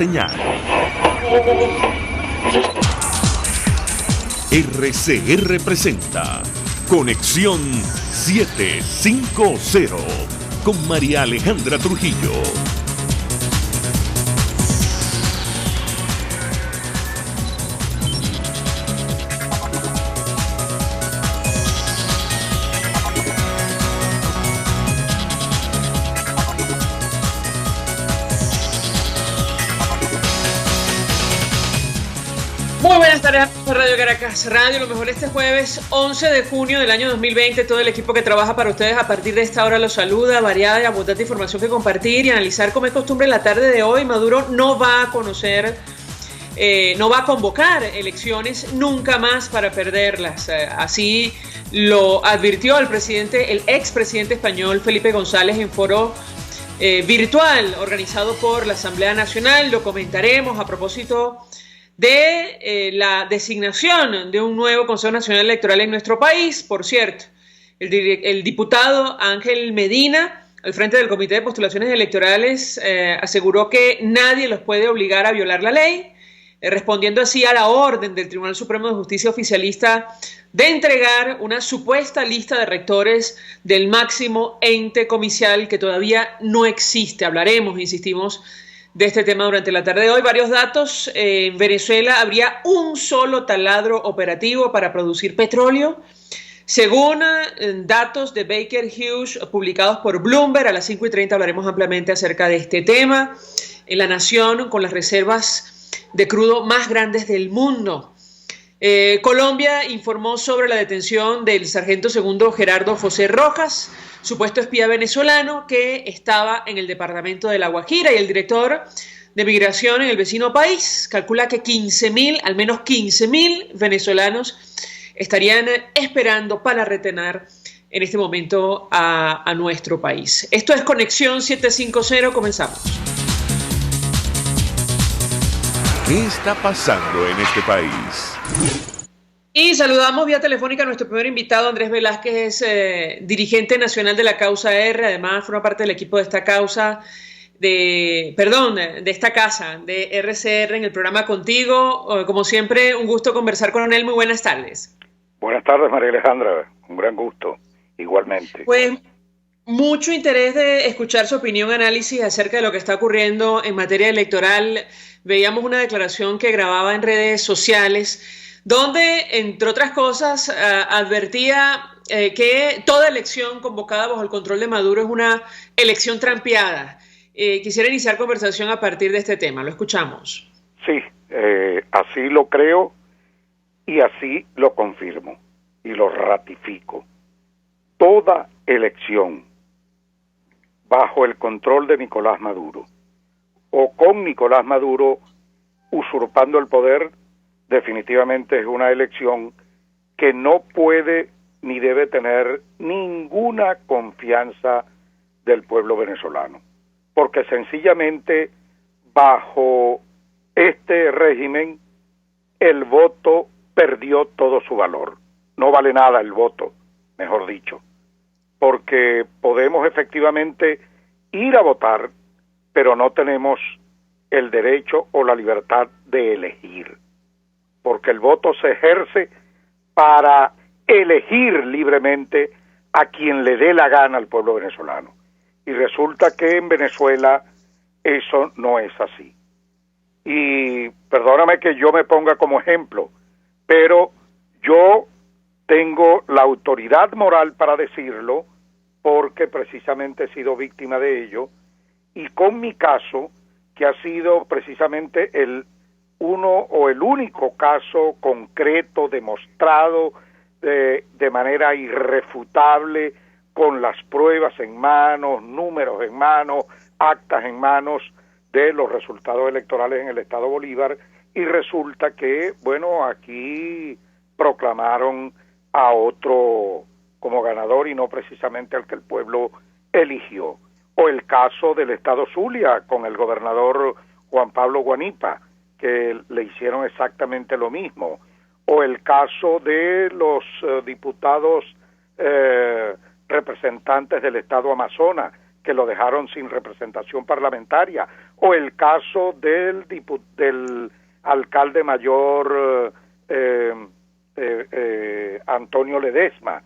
Señal. RCR presenta Conexión 750 con María Alejandra Trujillo. Muy buenas tardes a Radio Caracas Radio, lo mejor este jueves 11 de junio del año 2020. Todo el equipo que trabaja para ustedes a partir de esta hora los saluda. Variada y abundante información que compartir y analizar como es costumbre la tarde de hoy. Maduro no va a convocar elecciones nunca más para perderlas. Así lo advirtió el expresidente español Felipe González en foro virtual organizado por la Asamblea Nacional. Lo comentaremos a propósito de la designación de un nuevo Consejo Nacional Electoral en nuestro país. Por cierto, el diputado Ángel Medina, al frente del Comité de Postulaciones Electorales, aseguró que nadie los puede obligar a violar la ley, respondiendo así a la orden del Tribunal Supremo de Justicia oficialista de entregar una supuesta lista de rectores del máximo ente comicial que todavía no existe. Hablaremos, insistimos, de este tema durante la tarde de hoy. Varios datos. En Venezuela habría un solo taladro operativo para producir petróleo. Según datos de Baker Hughes publicados por Bloomberg, a las 5:30 hablaremos ampliamente acerca de este tema. En La Nación, con las reservas de crudo más grandes del mundo. Colombia informó sobre la detención del sargento segundo Gerardo José Rojas, supuesto espía venezolano que estaba en el departamento de La Guajira, y el director de migración en el vecino país calcula que al menos 15.000 venezolanos estarían esperando para retener en este momento a nuestro país. Esto es Conexión 750, comenzamos. ¿Qué está pasando en este país? Y saludamos vía telefónica a nuestro primer invitado, Andrés Velázquez, es dirigente nacional de la Causa R, además forma parte del equipo de esta causa, de esta casa, de RCR, en el programa Contigo. Como siempre, un gusto conversar con él. Muy buenas tardes. Buenas tardes, María Alejandra, un gran gusto, igualmente. Pues mucho interés de escuchar su opinión, análisis acerca de lo que está ocurriendo en materia electoral. Veíamos una declaración que grababa en redes sociales, donde, entre otras cosas, advertía que toda elección convocada bajo el control de Maduro es una elección trampeada. Quisiera iniciar conversación a partir de este tema. Lo escuchamos. Sí, así lo creo y así lo confirmo y lo ratifico. Toda elección bajo el control de Nicolás Maduro o con Nicolás Maduro usurpando el poder, definitivamente es una elección que no puede ni debe tener ninguna confianza del pueblo venezolano, porque sencillamente bajo este régimen el voto perdió todo su valor. No vale nada el voto, mejor dicho, porque podemos efectivamente ir a votar, pero no tenemos el derecho o la libertad de elegir, porque el voto se ejerce para elegir libremente a quien le dé la gana al pueblo venezolano. Y resulta que en Venezuela eso no es así. Y perdóname que yo me ponga como ejemplo, pero yo tengo la autoridad moral para decirlo, porque precisamente he sido víctima de ello, y con mi caso, que ha sido precisamente el único caso concreto, demostrado de manera irrefutable, con las pruebas en manos, números en manos, actas en manos, de los resultados electorales en el Estado Bolívar, y resulta que, bueno, aquí proclamaron a otro como ganador y no precisamente al que el pueblo eligió. O el caso del Estado Zulia con el gobernador Juan Pablo Guanipa, que le hicieron exactamente lo mismo. O el caso de los diputados representantes del Estado Amazonas, que lo dejaron sin representación parlamentaria. o el caso del alcalde mayor Antonio Ledesma,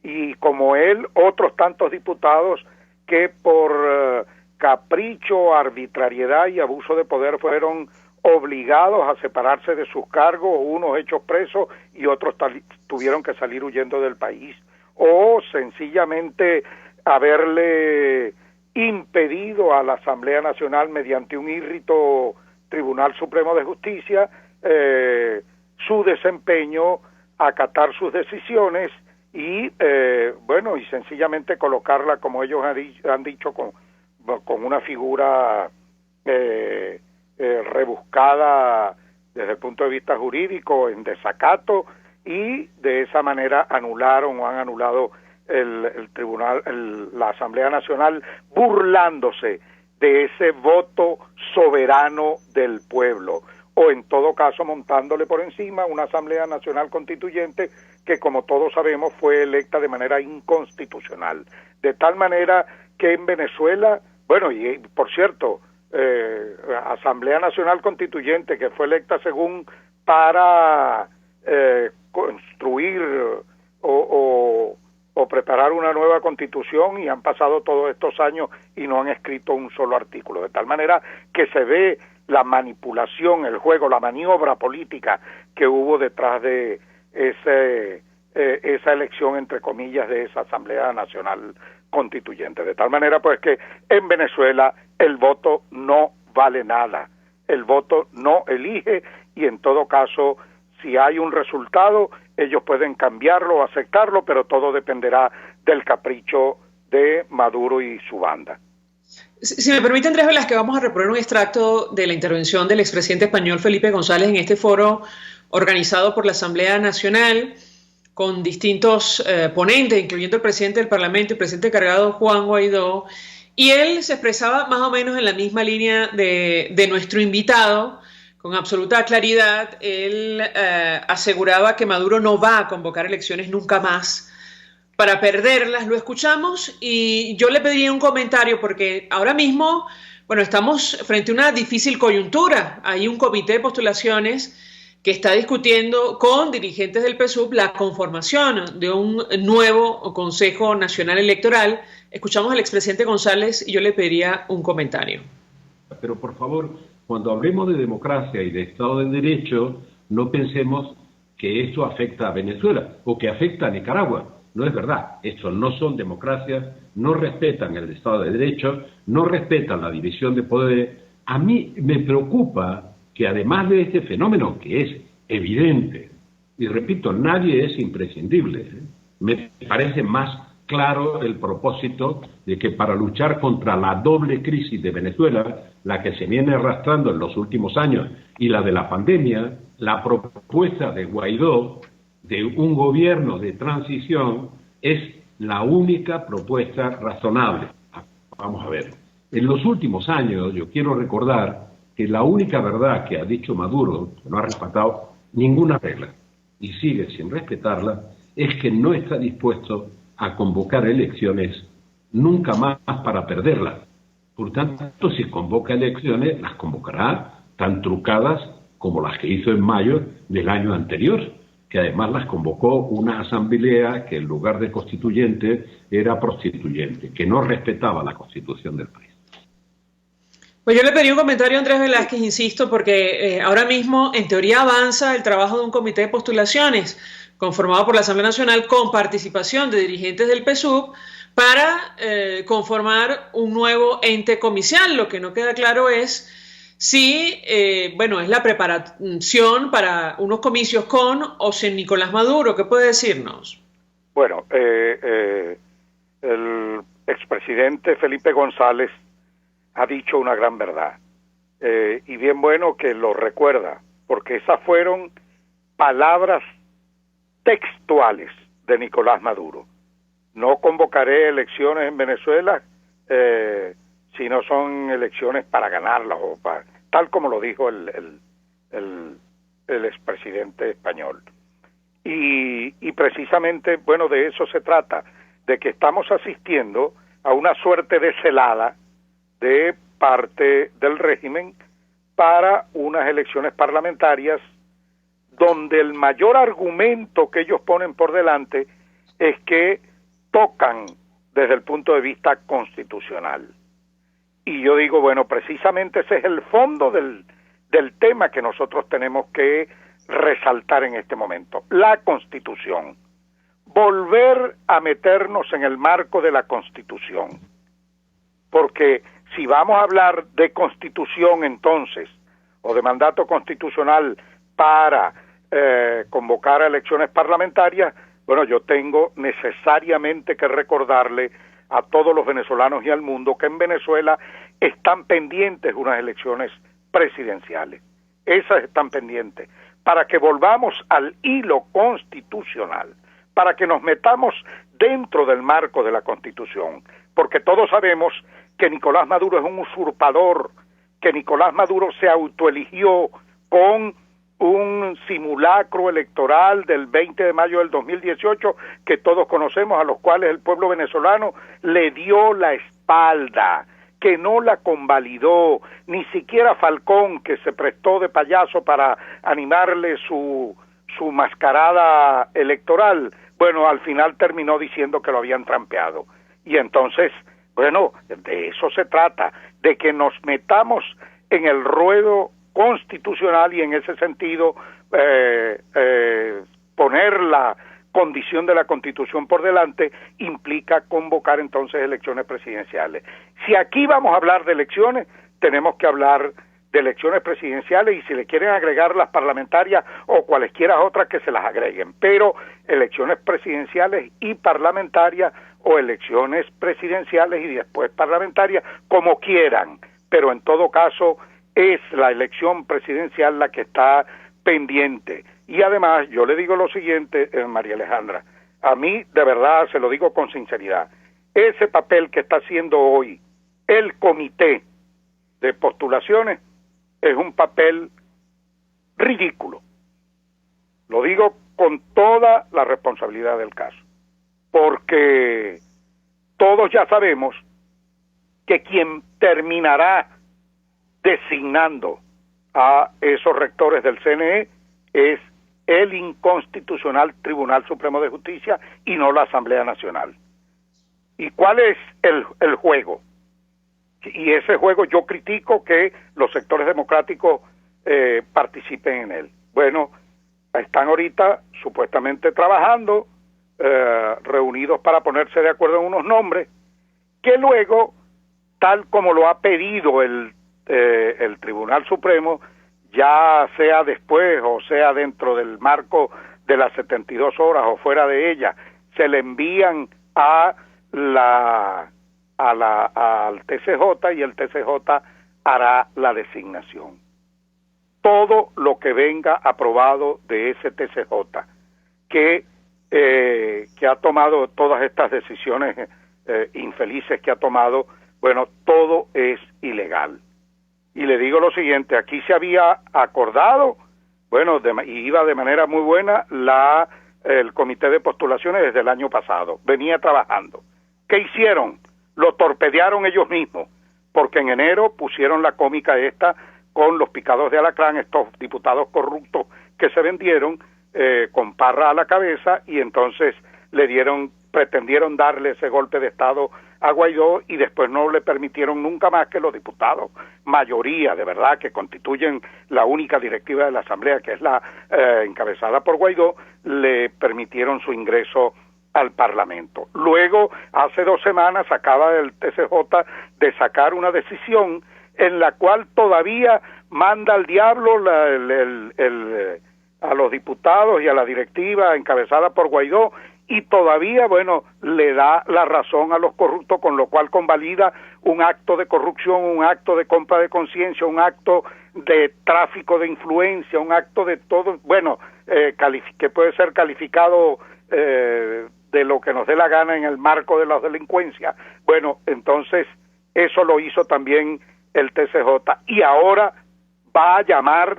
y como él otros tantos diputados que por capricho, arbitrariedad y abuso de poder fueron obligados a separarse de sus cargos, unos hechos presos y otros tuvieron que salir huyendo del país, o sencillamente haberle impedido a la Asamblea Nacional mediante un írrito Tribunal Supremo de Justicia su desempeño, acatar sus decisiones y y sencillamente colocarla, como ellos han dicho, con una figura rebuscada desde el punto de vista jurídico, en desacato, y de esa manera anularon o han anulado el tribunal, la Asamblea Nacional, burlándose de ese voto soberano del pueblo, o en todo caso montándole por encima una Asamblea Nacional Constituyente que, como todos sabemos, fue electa de manera inconstitucional, de tal manera que en Venezuela, y por cierto, Asamblea Nacional Constituyente que fue electa según para construir o preparar una nueva constitución, y han pasado todos estos años y no han escrito un solo artículo, de tal manera que se ve la manipulación, el juego, la maniobra política que hubo detrás de esa elección, entre comillas, de esa Asamblea Nacional Constituyente, de tal manera pues que en Venezuela el voto no vale nada, el voto no elige, y en todo caso, si hay un resultado, ellos pueden cambiarlo o aceptarlo, pero todo dependerá del capricho de Maduro y su banda. Si me permite, Andrés Velázquez, vamos a reponer un extracto de la intervención del expresidente español Felipe González en este foro organizado por la Asamblea Nacional, con distintos ponentes, incluyendo el presidente del Parlamento y el presidente encargado Juan Guaidó, y él se expresaba más o menos en la misma línea de nuestro invitado, con absoluta claridad. Él aseguraba que Maduro no va a convocar elecciones nunca más para perderlas. Lo escuchamos y yo le pediría un comentario, porque ahora mismo, estamos frente a una difícil coyuntura. Hay un comité de postulaciones que está discutiendo con dirigentes del PSUV la conformación de un nuevo Consejo Nacional Electoral. Escuchamos al expresidente González y yo le pediría un comentario. Pero por favor, cuando hablemos de democracia y de Estado de Derecho, no pensemos que esto afecta a Venezuela o que afecta a Nicaragua. No es verdad. Estos no son democracias, no respetan el Estado de Derecho, no respetan la división de poderes. A mí me preocupa que, además de este fenómeno que es evidente, y repito, nadie es imprescindible, me parece más claro el propósito de que para luchar contra la doble crisis de Venezuela, la que se viene arrastrando en los últimos años y la de la pandemia, la propuesta de Guaidó de un gobierno de transición es la única propuesta razonable. Vamos a ver, en los últimos años yo quiero recordar que la única verdad que ha dicho Maduro, que no ha respetado ninguna regla y sigue sin respetarla, es que no está dispuesto a convocar elecciones nunca más para perderlas. Por tanto, si convoca elecciones, las convocará tan trucadas como las que hizo en mayo del año anterior, que además las convocó una asamblea que en lugar de constituyente era prostituyente, que no respetaba la constitución del país. Pues yo le pedí un comentario a Andrés Velázquez, insisto, porque ahora mismo en teoría avanza el trabajo de un comité de postulaciones conformado por la Asamblea Nacional con participación de dirigentes del PSUV para conformar un nuevo ente comicial. Lo que no queda claro es si, es la preparación para unos comicios con o sin Nicolás Maduro. ¿Qué puede decirnos? Bueno, el expresidente Felipe González ha dicho una gran verdad, y bien bueno que lo recuerda, porque esas fueron palabras textuales de Nicolás Maduro. No convocaré elecciones en Venezuela si no son elecciones para ganarlas, tal como lo dijo el expresidente español. Y precisamente, de eso se trata, de que estamos asistiendo a una suerte de celada de parte del régimen para unas elecciones parlamentarias donde el mayor argumento que ellos ponen por delante es que tocan desde el punto de vista constitucional. Y yo digo, bueno, precisamente ese es el fondo del tema que nosotros tenemos que resaltar en este momento, la Constitución. Volver a meternos en el marco de la Constitución. Porque si vamos a hablar de Constitución entonces, o de mandato constitucional para convocar a elecciones parlamentarias, bueno, yo tengo necesariamente que recordarle a todos los venezolanos y al mundo que en Venezuela están pendientes unas elecciones presidenciales. Esas están pendientes. Para que volvamos al hilo constitucional, para que nos metamos dentro del marco de la Constitución, porque todos sabemos que Nicolás Maduro es un usurpador, que Nicolás Maduro se autoeligió con un simulacro electoral del 20 de mayo del 2018 que todos conocemos, a los cuales el pueblo venezolano le dio la espalda, que no la convalidó, ni siquiera Falcón, que se prestó de payaso para animarle su mascarada electoral, bueno, al final terminó diciendo que lo habían trampeado. Y entonces, bueno, de eso se trata, de que nos metamos en el ruedo constitucional y en ese sentido poner la condición de la Constitución por delante implica convocar entonces elecciones presidenciales. Si aquí vamos a hablar de elecciones, tenemos que hablar de elecciones presidenciales y si le quieren agregar las parlamentarias o cualesquiera otras que se las agreguen, pero elecciones presidenciales y parlamentarias o elecciones presidenciales y después parlamentarias, como quieran, pero en todo caso es la elección presidencial la que está pendiente. Y además, yo le digo lo siguiente, María Alejandra, a mí de verdad se lo digo con sinceridad, ese papel que está haciendo hoy el comité de postulaciones es un papel ridículo. Lo digo con toda la responsabilidad del caso, porque todos ya sabemos que quien terminará designando a esos rectores del CNE es el inconstitucional Tribunal Supremo de Justicia y no la Asamblea Nacional. ¿Y cuál es el juego? Y ese juego yo critico que los sectores democráticos participen en él. Bueno, están ahorita supuestamente trabajando, reunidos para ponerse de acuerdo en unos nombres, que luego, tal como lo ha pedido el Tribunal Supremo, ya sea después o sea dentro del marco de las 72 horas o fuera de ella, se le envían al TCJ y el TCJ hará la designación. Todo lo que venga aprobado de ese TCJ que ha tomado todas estas decisiones infelices que ha tomado, bueno, todo es ilegal. Y le digo lo siguiente, aquí se había acordado, bueno, y iba de manera muy buena el comité de postulaciones desde el año pasado, venía trabajando. ¿Qué hicieron? Lo torpedearon ellos mismos, porque en enero pusieron la cómica esta con los picados de alacrán, estos diputados corruptos que se vendieron con Parra a la cabeza, y entonces pretendieron darle ese golpe de Estado a Guaidó y después no le permitieron nunca más que los diputados, mayoría de verdad, que constituyen la única directiva de la Asamblea, que es la encabezada por Guaidó, le permitieron su ingreso al Parlamento. Luego, hace 2 semanas, acaba el TCJ de sacar una decisión en la cual todavía manda al diablo a los diputados y a la directiva encabezada por Guaidó, y todavía, bueno, le da la razón a los corruptos, con lo cual convalida un acto de corrupción, un acto de compra de conciencia, un acto de tráfico de influencia, un acto de todo, bueno, que puede ser calificado de lo que nos dé la gana en el marco de la delincuencia. Bueno, entonces eso lo hizo también el TCJ, y ahora va a llamar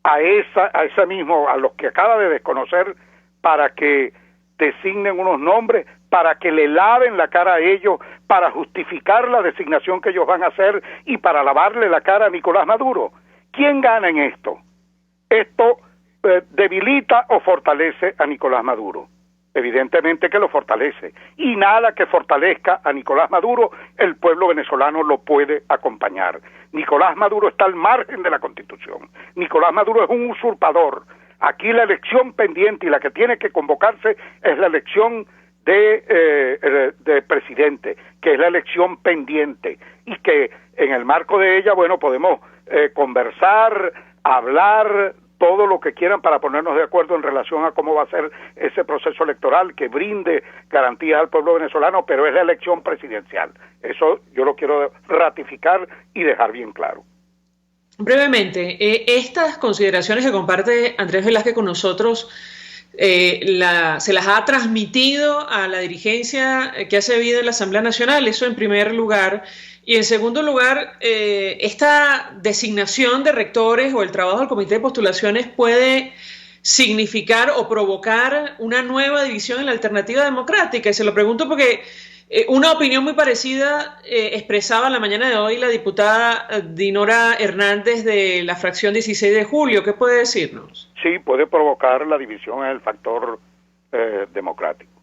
a ese mismo, a los que acaba de desconocer, para que designen unos nombres para que le laven la cara a ellos, para justificar la designación que ellos van a hacer y para lavarle la cara a Nicolás Maduro. ¿Quién gana en esto? Esto debilita o fortalece a Nicolás Maduro. Evidentemente que lo fortalece, y nada que fortalezca a Nicolás Maduro el pueblo venezolano lo puede acompañar. Nicolás Maduro está al margen de la Constitución. Nicolás Maduro es un usurpador. Aquí la elección pendiente y la que tiene que convocarse es la elección de presidente, que es la elección pendiente, y que en el marco de ella, bueno, podemos conversar, hablar, todo lo que quieran para ponernos de acuerdo en relación a cómo va a ser ese proceso electoral que brinde garantías al pueblo venezolano, pero es la elección presidencial. Eso yo lo quiero ratificar y dejar bien claro. Brevemente, estas consideraciones que comparte Andrés Velázquez con nosotros, se las ha transmitido a la dirigencia que ha servido en la Asamblea Nacional, eso en primer lugar. Y en segundo lugar, esta designación de rectores o el trabajo del Comité de Postulaciones puede significar o provocar una nueva división en la alternativa democrática. Y se lo pregunto porque una opinión muy parecida expresaba la mañana de hoy la diputada Dinora Hernández de la fracción 16 de julio. ¿Qué puede decirnos? Sí, puede provocar la división en el factor democrático.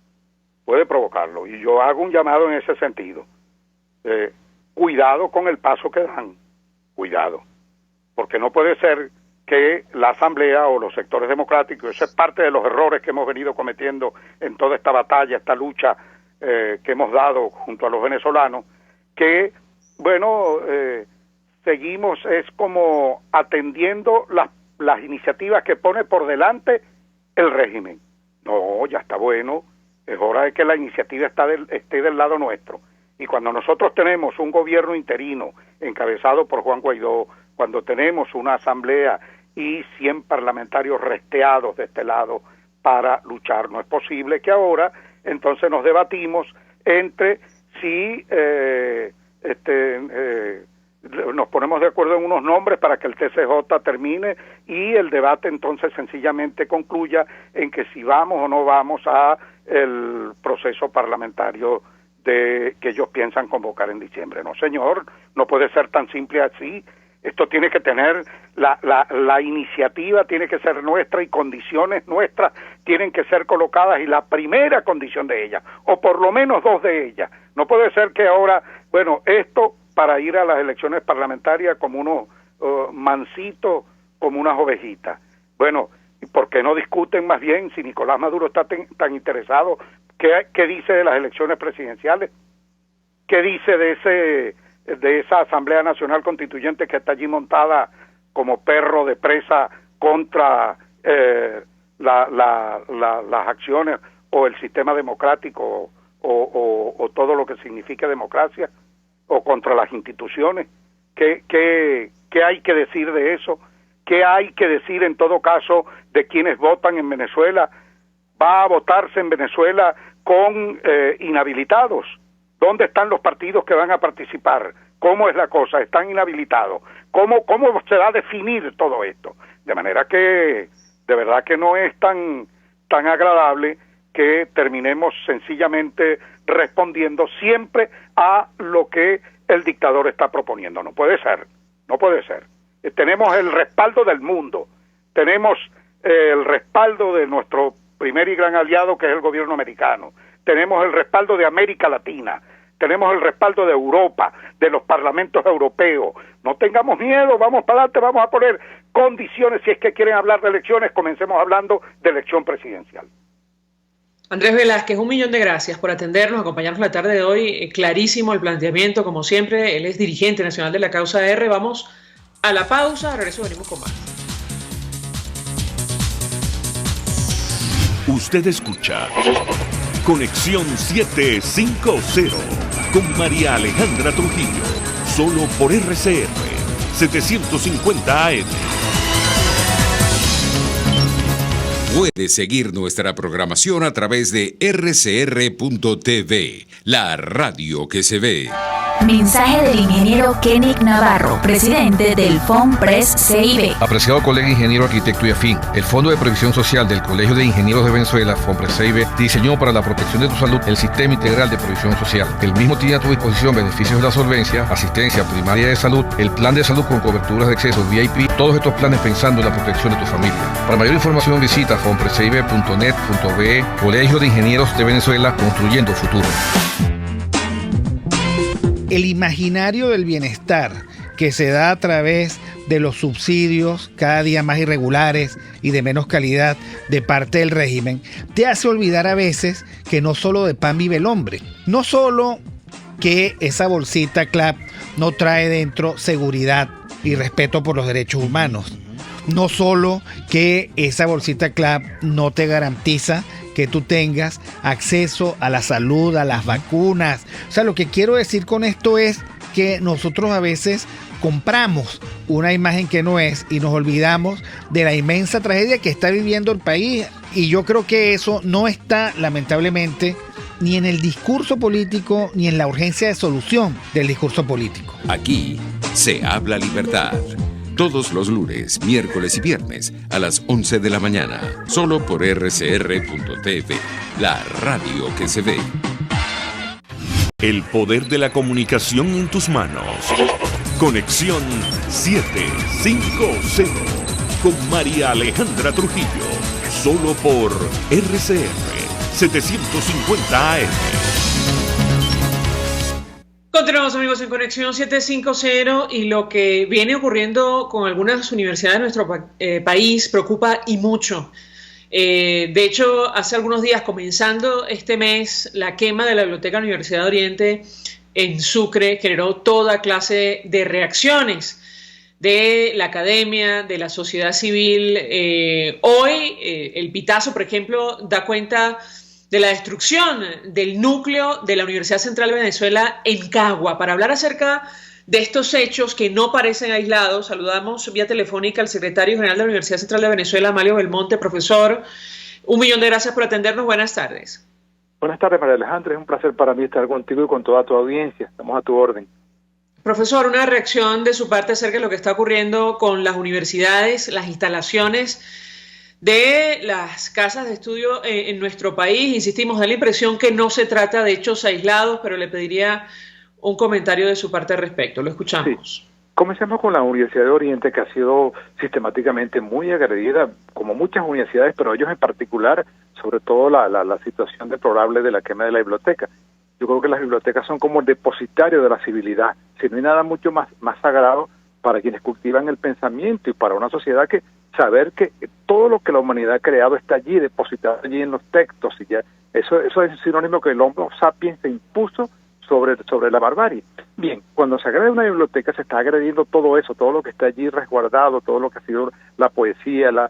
Puede provocarlo. Y yo hago un llamado en ese sentido. Cuidado con el paso que dan, cuidado, porque no puede ser que la Asamblea o los sectores democráticos, eso es parte de los errores que hemos venido cometiendo en toda esta batalla, esta lucha que hemos dado junto a los venezolanos, que, bueno, seguimos es como atendiendo las iniciativas que pone por delante el régimen. No, ya está bueno, es hora de que la iniciativa esté del lado nuestro. Y cuando nosotros tenemos un gobierno interino encabezado por Juan Guaidó, cuando tenemos una asamblea y 100 parlamentarios resteados de este lado para luchar, no es posible que ahora entonces nos debatimos entre si nos ponemos de acuerdo en unos nombres para que el TCJ termine y el debate entonces sencillamente concluya en que si vamos o no vamos a el proceso parlamentario que ellos piensan convocar en diciembre. No, señor, no puede ser tan simple así. Esto tiene que tener, la iniciativa tiene que ser nuestra y condiciones nuestras tienen que ser colocadas, y la primera condición de ellas, o por lo menos dos de ellas. No puede ser que ahora, bueno, esto para ir a las elecciones parlamentarias como unos mansitos, como unas ovejitas. Bueno, ¿por qué no discuten más bien si Nicolás Maduro está tan interesado? ¿Qué dice de las elecciones presidenciales? ¿Qué dice de esa Asamblea Nacional Constituyente que está allí montada como perro de presa contra las acciones o el sistema democrático o todo lo que significa democracia, o contra las instituciones? ¿Qué hay que decir de eso? ¿Qué hay que decir en todo caso de quienes votan en Venezuela? ¿Va a votarse en Venezuela con inhabilitados? ¿Dónde están los partidos que van a participar? ¿Cómo es la cosa? ¿Están inhabilitados? ¿Cómo se va a definir todo esto? De manera que de verdad que no es tan agradable que terminemos sencillamente respondiendo siempre a lo que el dictador está proponiendo. No puede ser, no puede ser. Tenemos el respaldo del mundo, tenemos el respaldo de nuestro primer y gran aliado, que es el gobierno americano, tenemos el respaldo de América Latina, tenemos el respaldo de Europa, de los parlamentos europeos. No tengamos miedo, vamos para adelante, vamos a poner condiciones. Si es que quieren hablar de elecciones, comencemos hablando de elección presidencial. Andrés Velázquez, 1.000.000 de gracias por atendernos, acompañarnos la tarde de hoy. Clarísimo el planteamiento, como siempre. Él es dirigente nacional de la causa R. Vamos a la pausa, a regreso venimos con más. Usted escucha Conexión 750 con María Alejandra Trujillo, solo por RCR 750 AM. Puede seguir nuestra programación a través de rcr.tv, la radio que se ve. Mensaje del ingeniero Kenick Navarro, presidente del FONPRES CIB. Apreciado colega ingeniero, arquitecto y afín, el Fondo de Previsión Social del Colegio de Ingenieros de Venezuela, FONPRES CIB, diseñó para la protección de tu salud el Sistema Integral de Previsión Social. El mismo tiene a tu disposición beneficios de la solvencia, asistencia primaria de salud, el plan de salud con coberturas de acceso VIP, todos estos planes pensando en la protección de tu familia. Para mayor información visita fonprescib.net.be. Colegio de Ingenieros de Venezuela, construyendo futuro. El imaginario del bienestar que se da a través de los subsidios cada día más irregulares y de menos calidad de parte del régimen, te hace olvidar a veces que no solo de pan vive el hombre, no solo que esa bolsita CLAP no trae dentro seguridad y respeto por los derechos humanos, no solo que esa bolsita CLAP no te garantiza que tú tengas acceso a la salud, a las vacunas. O sea, lo que quiero decir con esto es que nosotros a veces compramos una imagen que no es y nos olvidamos de la inmensa tragedia que está viviendo el país. Y yo creo que eso no está, lamentablemente, ni en el discurso político ni en la urgencia de solución del discurso político. Aquí se habla libertad. Todos los lunes, miércoles y viernes a las 11 de la mañana. Solo por rcr.tv, la radio que se ve. El poder de la comunicación en tus manos. Conexión 750 con María Alejandra Trujillo. Solo por RCR 750 AM. Continuamos, amigos, en Conexión 750, y lo que viene ocurriendo con algunas universidades de nuestro país preocupa y mucho. De hecho, hace algunos días, comenzando este mes, la quema de la Biblioteca Universidad de Oriente en Sucre generó toda clase de reacciones de la academia, de la sociedad civil. Hoy, el Pitazo, por ejemplo, da cuenta de la destrucción del núcleo de la Universidad Central de Venezuela en Cagua. Para hablar acerca de estos hechos que no parecen aislados, saludamos vía telefónica al secretario general de la Universidad Central de Venezuela, Amalio Belmonte. Profesor, 1.000.000 de gracias por atendernos. Buenas tardes. Buenas tardes, María Alejandra. Es un placer para mí estar contigo y con toda tu audiencia. Estamos a tu orden. Profesor, una reacción de su parte acerca de lo que está ocurriendo con las universidades, las instalaciones de las casas de estudio en nuestro país. Insistimos, da la impresión que no se trata de hechos aislados, pero le pediría un comentario de su parte al respecto. Lo escuchamos. Sí. Comencemos con la Universidad de Oriente, que ha sido sistemáticamente muy agredida, como muchas universidades, pero ellos en particular, sobre todo la situación deplorable de la quema de la biblioteca. Yo creo que las bibliotecas son como el depositario de la civilidad. Si no hay nada mucho más sagrado para quienes cultivan el pensamiento y para una sociedad que saber que todo lo que la humanidad ha creado está allí, depositado allí en los textos, y ya eso es sinónimo que el Homo sapiens se impuso sobre la barbarie. Bien, cuando se agrede una biblioteca se está agrediendo todo eso, todo lo que está allí resguardado, todo lo que ha sido la poesía, la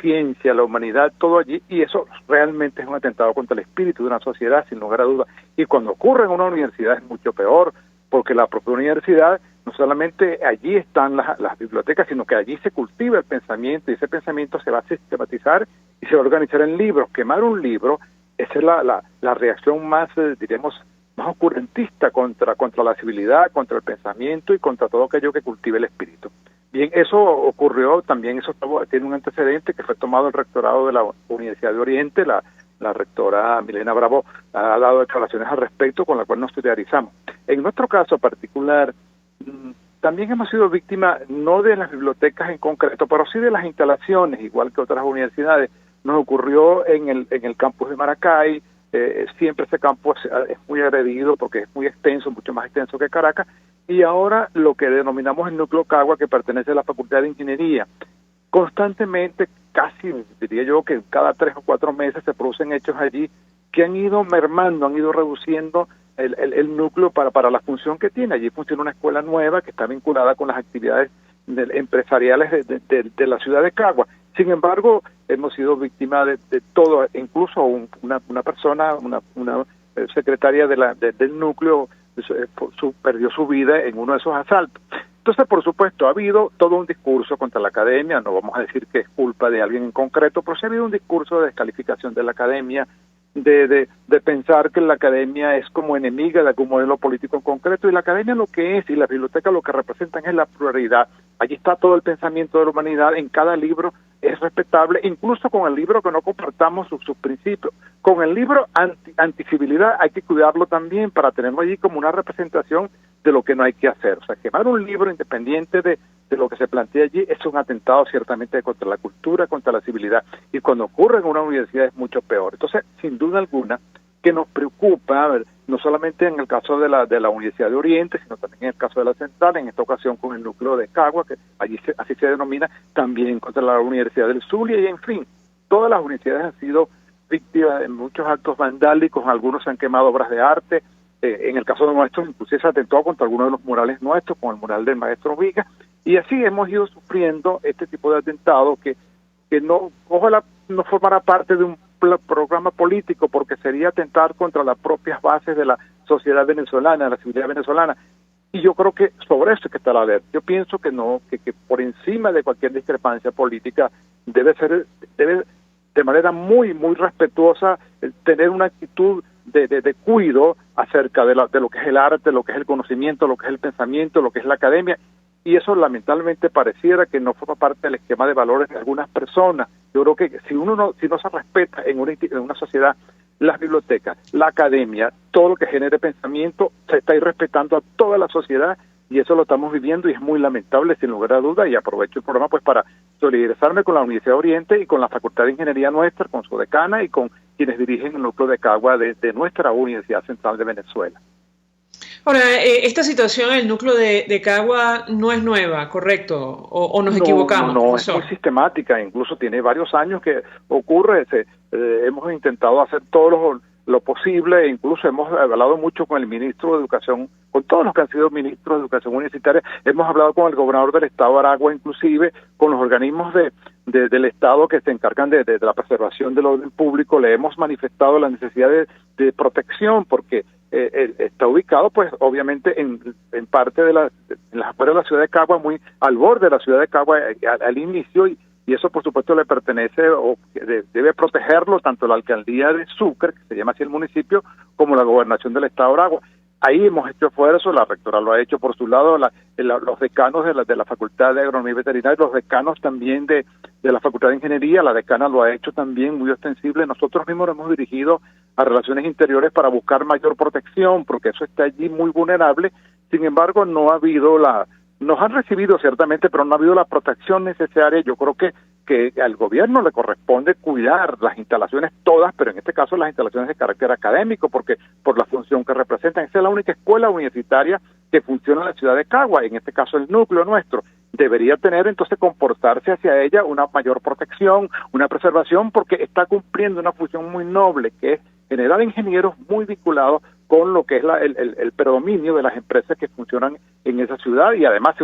ciencia, la humanidad, todo allí, y eso realmente es un atentado contra el espíritu de una sociedad, sin lugar a dudas. Y cuando ocurre en una universidad es mucho peor, porque la propia universidad, no solamente allí están las bibliotecas, sino que allí se cultiva el pensamiento, y ese pensamiento se va a sistematizar y se va a organizar en libros. Quemar un libro, esa es la reacción más, diremos, más ocurrentista contra la civilidad, contra el pensamiento y contra todo aquello que cultive el espíritu. Bien, eso ocurrió también, eso tiene un antecedente que fue tomado el rectorado de la Universidad de Oriente. La rectora Milena Bravo ha dado declaraciones al respecto, con la cual nos solidarizamos. En nuestro caso particular, también hemos sido víctimas no de las bibliotecas en concreto, pero sí de las instalaciones, igual que otras universidades. Nos ocurrió en el campus de Maracay. Siempre ese campus es muy agredido porque es muy extenso, mucho más extenso que Caracas, y ahora lo que denominamos el núcleo Cagua, que pertenece a la Facultad de Ingeniería. Constantemente, casi diría yo que cada 3 o 4 meses se producen hechos allí que han ido mermando, han ido reduciendo el núcleo para la función que tiene. Allí funciona una escuela nueva que está vinculada con las actividades empresariales de la ciudad de Cagua. Sin embargo, hemos sido víctimas de todo, incluso una persona, una secretaria del núcleo perdió su vida en uno de esos asaltos. Entonces, por supuesto, ha habido todo un discurso contra la academia. No vamos a decir que es culpa de alguien en concreto, pero sí ha habido un discurso de descalificación de la academia, de pensar que la academia es como enemiga de algún modelo político en concreto, y la academia lo que es, y la biblioteca lo que representan es la pluralidad. Allí está todo el pensamiento de la humanidad, en cada libro es respetable, incluso con el libro que no compartamos sus principios. Con el libro anti-civilidad hay que cuidarlo también para tenerlo allí como una representación de lo que no hay que hacer. O sea, quemar un libro independiente de lo que se plantea allí es un atentado ciertamente contra la cultura, contra la civilidad, y cuando ocurre en una universidad es mucho peor. Entonces, sin duda alguna, que nos preocupa, no solamente en el caso de la Universidad de Oriente, sino también en el caso de la Central, en esta ocasión con el núcleo de Cagua, que allí así se denomina, también contra la Universidad del Zulia, y en fin, todas las universidades han sido víctimas de muchos actos vandálicos, algunos se han quemado obras de arte, en el caso de nuestros, inclusive se atentó contra algunos de los murales nuestros, como el mural del maestro Viga, y así hemos ido sufriendo este tipo de atentados que no, ojalá no formara parte de un programa político, porque sería atentar contra las propias bases de la sociedad venezolana, de la civilidad venezolana. Y yo creo que sobre eso es que está la alerta. Yo pienso que no, que por encima de cualquier discrepancia política debe de manera muy, muy respetuosa tener una actitud de cuidado acerca de lo que es el arte, lo que es el conocimiento, lo que es el pensamiento, lo que es la academia, y eso lamentablemente pareciera que no forma parte del esquema de valores de algunas personas. Yo creo que si no se respeta en una sociedad las bibliotecas, la academia, todo lo que genere pensamiento, se está irrespetando a toda la sociedad, y eso lo estamos viviendo y es muy lamentable, sin lugar a duda. Y aprovecho el programa pues para solidarizarme con la Universidad de Oriente y con la Facultad de Ingeniería nuestra, con su decana y con quienes dirigen el núcleo de Cagua de nuestra Universidad Central de Venezuela. Ahora, esta situación, el núcleo de Cagua no es nueva, ¿correcto? ¿O nos equivocamos? No, es muy sistemática, incluso tiene varios años que ocurre. Hemos intentado hacer todo lo posible, e incluso hemos hablado mucho con el ministro de Educación, con todos los que han sido ministros de Educación Universitaria, hemos hablado con el gobernador del estado de Aragua, inclusive con los organismos del estado que se encargan de la preservación del orden público. Le hemos manifestado la necesidad de protección, porque está ubicado pues obviamente en parte en las afueras de la ciudad de Cagua, muy al borde de la ciudad de Cagua al inicio, y eso por supuesto le pertenece o debe protegerlo tanto la alcaldía de Sucre, que se llama así el municipio, como la gobernación del estado de Aragua. Ahí hemos hecho esfuerzo, la rectora lo ha hecho por su lado, los decanos de la Facultad de Agronomía y Veterinaria, los decanos también de la Facultad de Ingeniería, la decana lo ha hecho también muy ostensible. Nosotros mismos nos hemos dirigido a Relaciones Interiores para buscar mayor protección, porque eso está allí muy vulnerable. Sin embargo, nos han recibido ciertamente, pero no ha habido la protección necesaria. Yo creo que al gobierno le corresponde cuidar las instalaciones todas, pero en este caso las instalaciones de carácter académico, porque por la función que representan. Esa es la única escuela universitaria que funciona en la ciudad de Cagua, en este caso el núcleo nuestro. Debería tener entonces comportarse hacia ella una mayor protección, una preservación, porque está cumpliendo una función muy noble, que es generar ingenieros muy vinculados con lo que es el predominio de las empresas que funcionan en esa ciudad, y además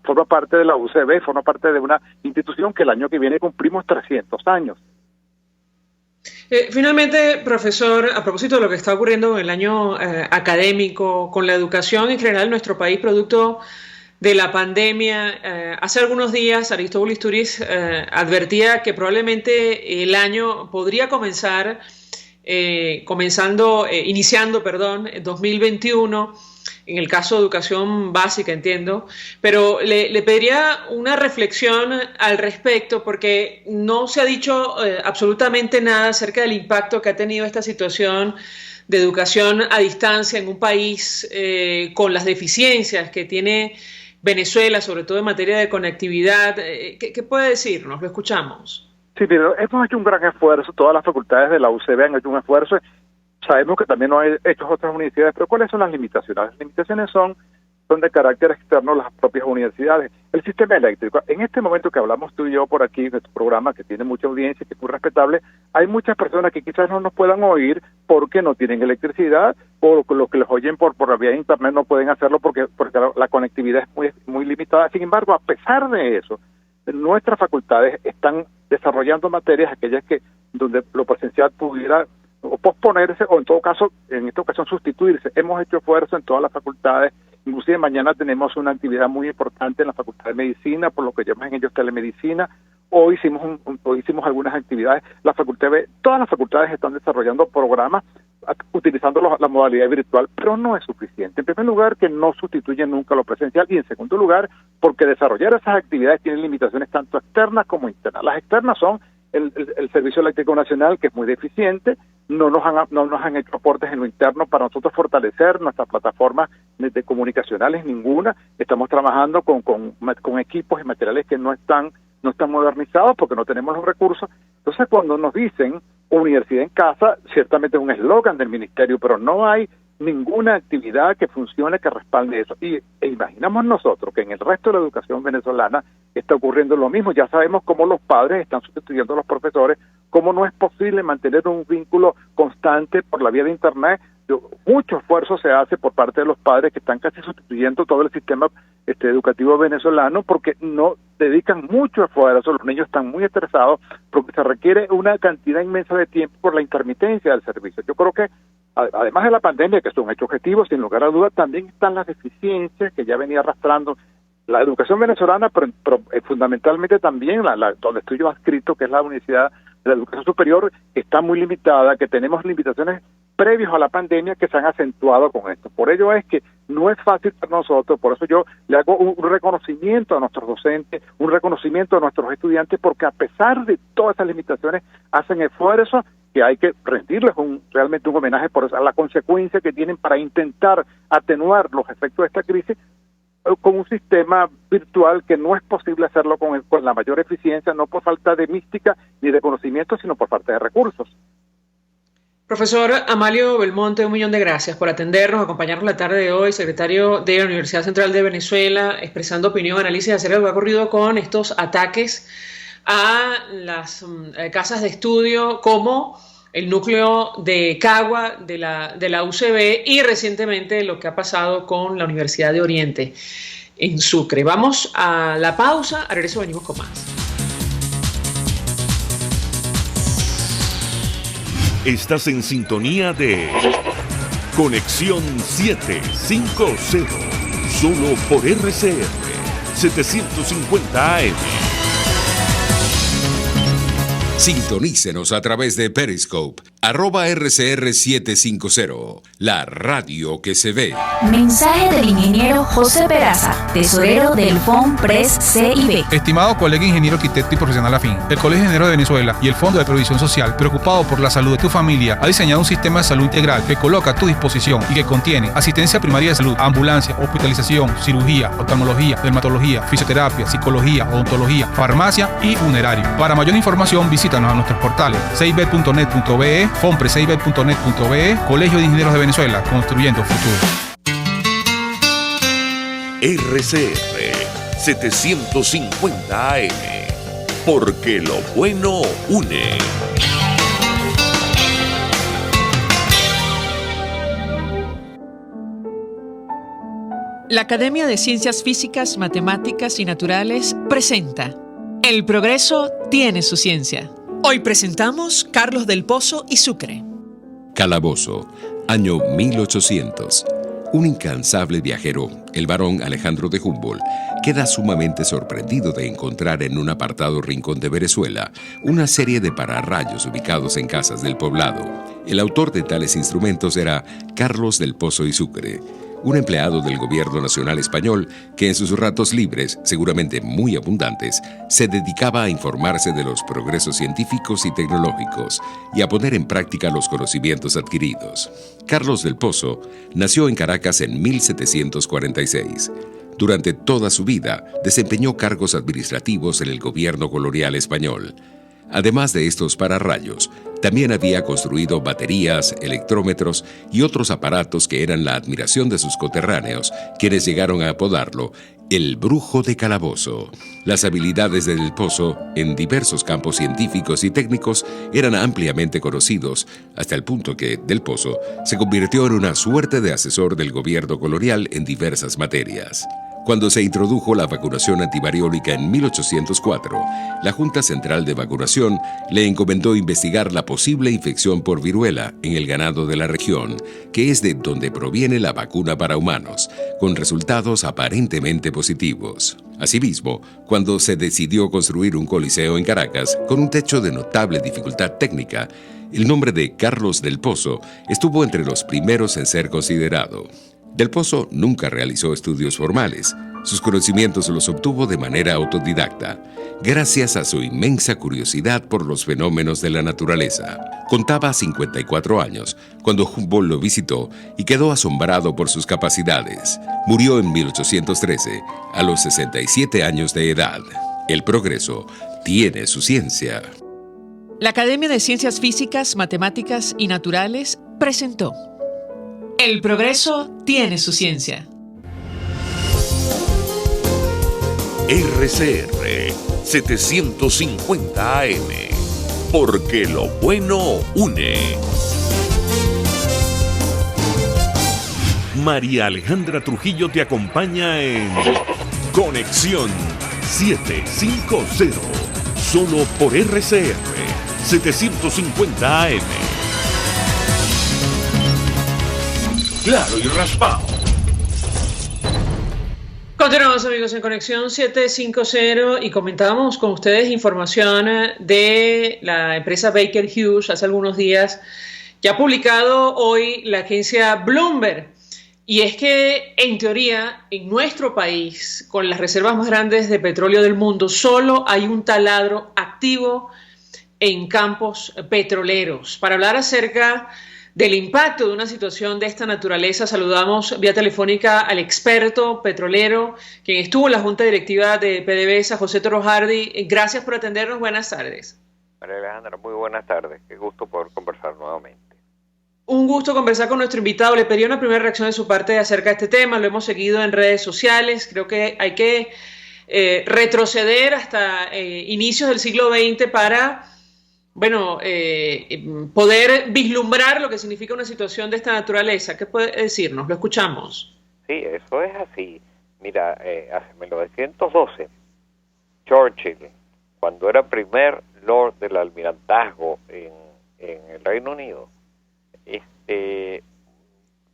forma parte de la UCB, forma parte de una institución que el año que viene cumplimos 300 años. Finalmente, profesor, a propósito de lo que está ocurriendo en el año académico, con la educación en general en nuestro país, producto de la pandemia, hace algunos días Aristóbulo Istúriz advertía que probablemente el año podría iniciando 2021, en el caso de educación básica, entiendo, pero le pediría una reflexión al respecto, porque no se ha dicho absolutamente nada acerca del impacto que ha tenido esta situación de educación a distancia en un país con las deficiencias que tiene Venezuela, sobre todo en materia de conectividad. ¿Qué puede decirnos? Lo escuchamos. Sí, pero hemos hecho un gran esfuerzo, todas las facultades de la UCB han hecho un esfuerzo, sabemos que también lo han hecho otras universidades, pero ¿cuáles son las limitaciones? Las limitaciones son de carácter externo, las propias universidades. El sistema eléctrico, en este momento que hablamos tú y yo por aquí, de este programa que tiene mucha audiencia, que es muy respetable, hay muchas personas que quizás no nos puedan oír porque no tienen electricidad, o los que los oyen por la vía de internet no pueden hacerlo porque la conectividad es muy limitada. Sin embargo, a pesar de eso, nuestras facultades están desarrollando materias, aquellas donde lo presencial pudiera o posponerse, o en todo caso, en esta ocasión sustituirse. Hemos hecho esfuerzo en todas las facultades, inclusive mañana tenemos una actividad muy importante en la Facultad de Medicina, por lo que llaman ellos telemedicina. Hoy hicimos algunas actividades. Todas las facultades están desarrollando programas utilizando la modalidad virtual, pero no es suficiente. En primer lugar, que no sustituye nunca lo presencial, y en segundo lugar, porque desarrollar esas actividades tiene limitaciones tanto externas como internas. Las externas son el Servicio Eléctrico Nacional, que es muy deficiente. No nos han hecho aportes en lo interno para nosotros fortalecer nuestras plataformas de comunicacionales, ninguna. Estamos trabajando con equipos y materiales que no están modernizados porque no tenemos los recursos. Entonces, cuando nos dicen universidad en casa, ciertamente es un eslogan del ministerio, pero no hay ninguna actividad que funcione que respalde eso. E imaginamos nosotros que en el resto de la educación venezolana está ocurriendo lo mismo. Ya sabemos cómo los padres están sustituyendo a los profesores, cómo no es posible mantener un vínculo constante por la vía de Internet. Mucho esfuerzo se hace por parte de los padres que están casi sustituyendo todo el sistema educativo venezolano porque no dedican mucho esfuerzo. Los niños están muy estresados porque se requiere una cantidad inmensa de tiempo por la intermitencia del servicio. Yo creo que además de la pandemia, que es un hecho objetivo, sin lugar a dudas, también están las deficiencias que ya venía arrastrando la educación venezolana, pero fundamentalmente también donde estoy yo adscrito, que es la Universidad de la Educación Superior, que está muy limitada, que tenemos limitaciones previos a la pandemia que se han acentuado con esto. Por ello es que no es fácil para nosotros, por eso yo le hago un reconocimiento a nuestros docentes, un reconocimiento a nuestros estudiantes, porque a pesar de todas esas limitaciones, hacen esfuerzos que hay que rendirles realmente un homenaje por la consecuencia que tienen para intentar atenuar los efectos de esta crisis con un sistema virtual que no es posible hacerlo con la mayor eficiencia, no por falta de mística ni de conocimiento, sino por falta de recursos. Profesor Amalio Belmonte, 1.000.000 de gracias por atendernos, acompañarnos la tarde de hoy, secretario de la Universidad Central de Venezuela, expresando opinión, análisis acerca de lo que ha ocurrido con estos ataques a las casas de estudio como el núcleo de Cagua de la UCB y recientemente lo que ha pasado con la Universidad de Oriente en Sucre. Vamos a la pausa, a regreso venimos con más. Estás en sintonía de Conexión 750, solo por RCR 750 AM. Sintonícenos a través de Periscope, @RCR750, la radio que se ve. Mensaje del ingeniero José Peraza, tesorero del FOMPRES CIB. Estimado colega ingeniero arquitecto y profesional afín, el Colegio de Ingenieros de Venezuela y el Fondo de Previsión Social, preocupado por la salud de tu familia, ha diseñado un sistema de salud integral que coloca a tu disposición y que contiene asistencia primaria de salud, ambulancia, hospitalización, cirugía, oftalmología, dermatología, fisioterapia, psicología, odontología, farmacia y funerario. Para mayor información, visítanos a nuestros portales cib.net.be, fomprescib.net.be, Colegio de Ingenieros de Venezuela, construyendo futuro. RCR 750 AM, porque lo bueno une. La Academia de Ciencias Físicas, Matemáticas y Naturales presenta El progreso tiene su ciencia. Hoy presentamos Carlos del Pozo y Sucre. Calabozo, año 1800. Un incansable viajero, el barón Alejandro de Humboldt, queda sumamente sorprendido de encontrar en un apartado rincón de Venezuela una serie de pararrayos ubicados en casas del poblado. El autor de tales instrumentos era Carlos del Pozo y Sucre, un empleado del gobierno nacional español que en sus ratos libres, seguramente muy abundantes, se dedicaba a informarse de los progresos científicos y tecnológicos y a poner en práctica los conocimientos adquiridos. Carlos del Pozo nació en Caracas en 1746. Durante toda su vida desempeñó cargos administrativos en el gobierno colonial español. Además de estos pararrayos, también había construido baterías, electrómetros y otros aparatos que eran la admiración de sus coterráneos, quienes llegaron a apodarlo el Brujo de Calabozo. Las habilidades de Del Pozo en diversos campos científicos y técnicos eran ampliamente conocidos, hasta el punto que Del Pozo se convirtió en una suerte de asesor del gobierno colonial en diversas materias. Cuando se introdujo la vacunación antivariólica en 1804, la Junta Central de Vacunación le encomendó investigar la posible infección por viruela en el ganado de la región, que es de donde proviene la vacuna para humanos, con resultados aparentemente positivos. Asimismo, cuando se decidió construir un coliseo en Caracas con un techo de notable dificultad técnica, el nombre de Carlos del Pozo estuvo entre los primeros en ser considerado. Del Pozo nunca realizó estudios formales. Sus conocimientos los obtuvo de manera autodidacta, gracias a su inmensa curiosidad por los fenómenos de la naturaleza. Contaba 54 años cuando Humboldt lo visitó y quedó asombrado por sus capacidades. Murió en 1813, a los 67 años de edad. El progreso tiene su ciencia. La Academia de Ciencias Físicas, Matemáticas y Naturales presentó El progreso tiene su ciencia. RCR 750 AM, porque lo bueno une. María Alejandra Trujillo te acompaña en Conexión 750, solo por RCR 750 AM. Claro y raspado. Continuamos, amigos, en Conexión 750 y comentábamos con ustedes información de la empresa Baker Hughes hace algunos días que ha publicado hoy la agencia Bloomberg. Y es que, en teoría, en nuestro país, con las reservas más grandes de petróleo del mundo, solo hay un taladro activo en campos petroleros. Para hablar acerca del impacto de una situación de esta naturaleza, saludamos vía telefónica al experto petrolero, quien estuvo en la Junta Directiva de PDVSA, José Toro Hardy. Gracias por atendernos. Buenas tardes. María Alejandra, muy buenas tardes. Qué gusto poder conversar nuevamente. Un gusto conversar con nuestro invitado. Le pedí una primera reacción de su parte acerca de este tema. Lo hemos seguido en redes sociales. Creo que hay que retroceder hasta inicios del siglo XX para poder vislumbrar lo que significa una situación de esta naturaleza. ¿Qué puede decirnos? Lo escuchamos. Sí, eso es así. Mira, hace 1912, Churchill, cuando era primer Lord del Almirantazgo en el Reino Unido,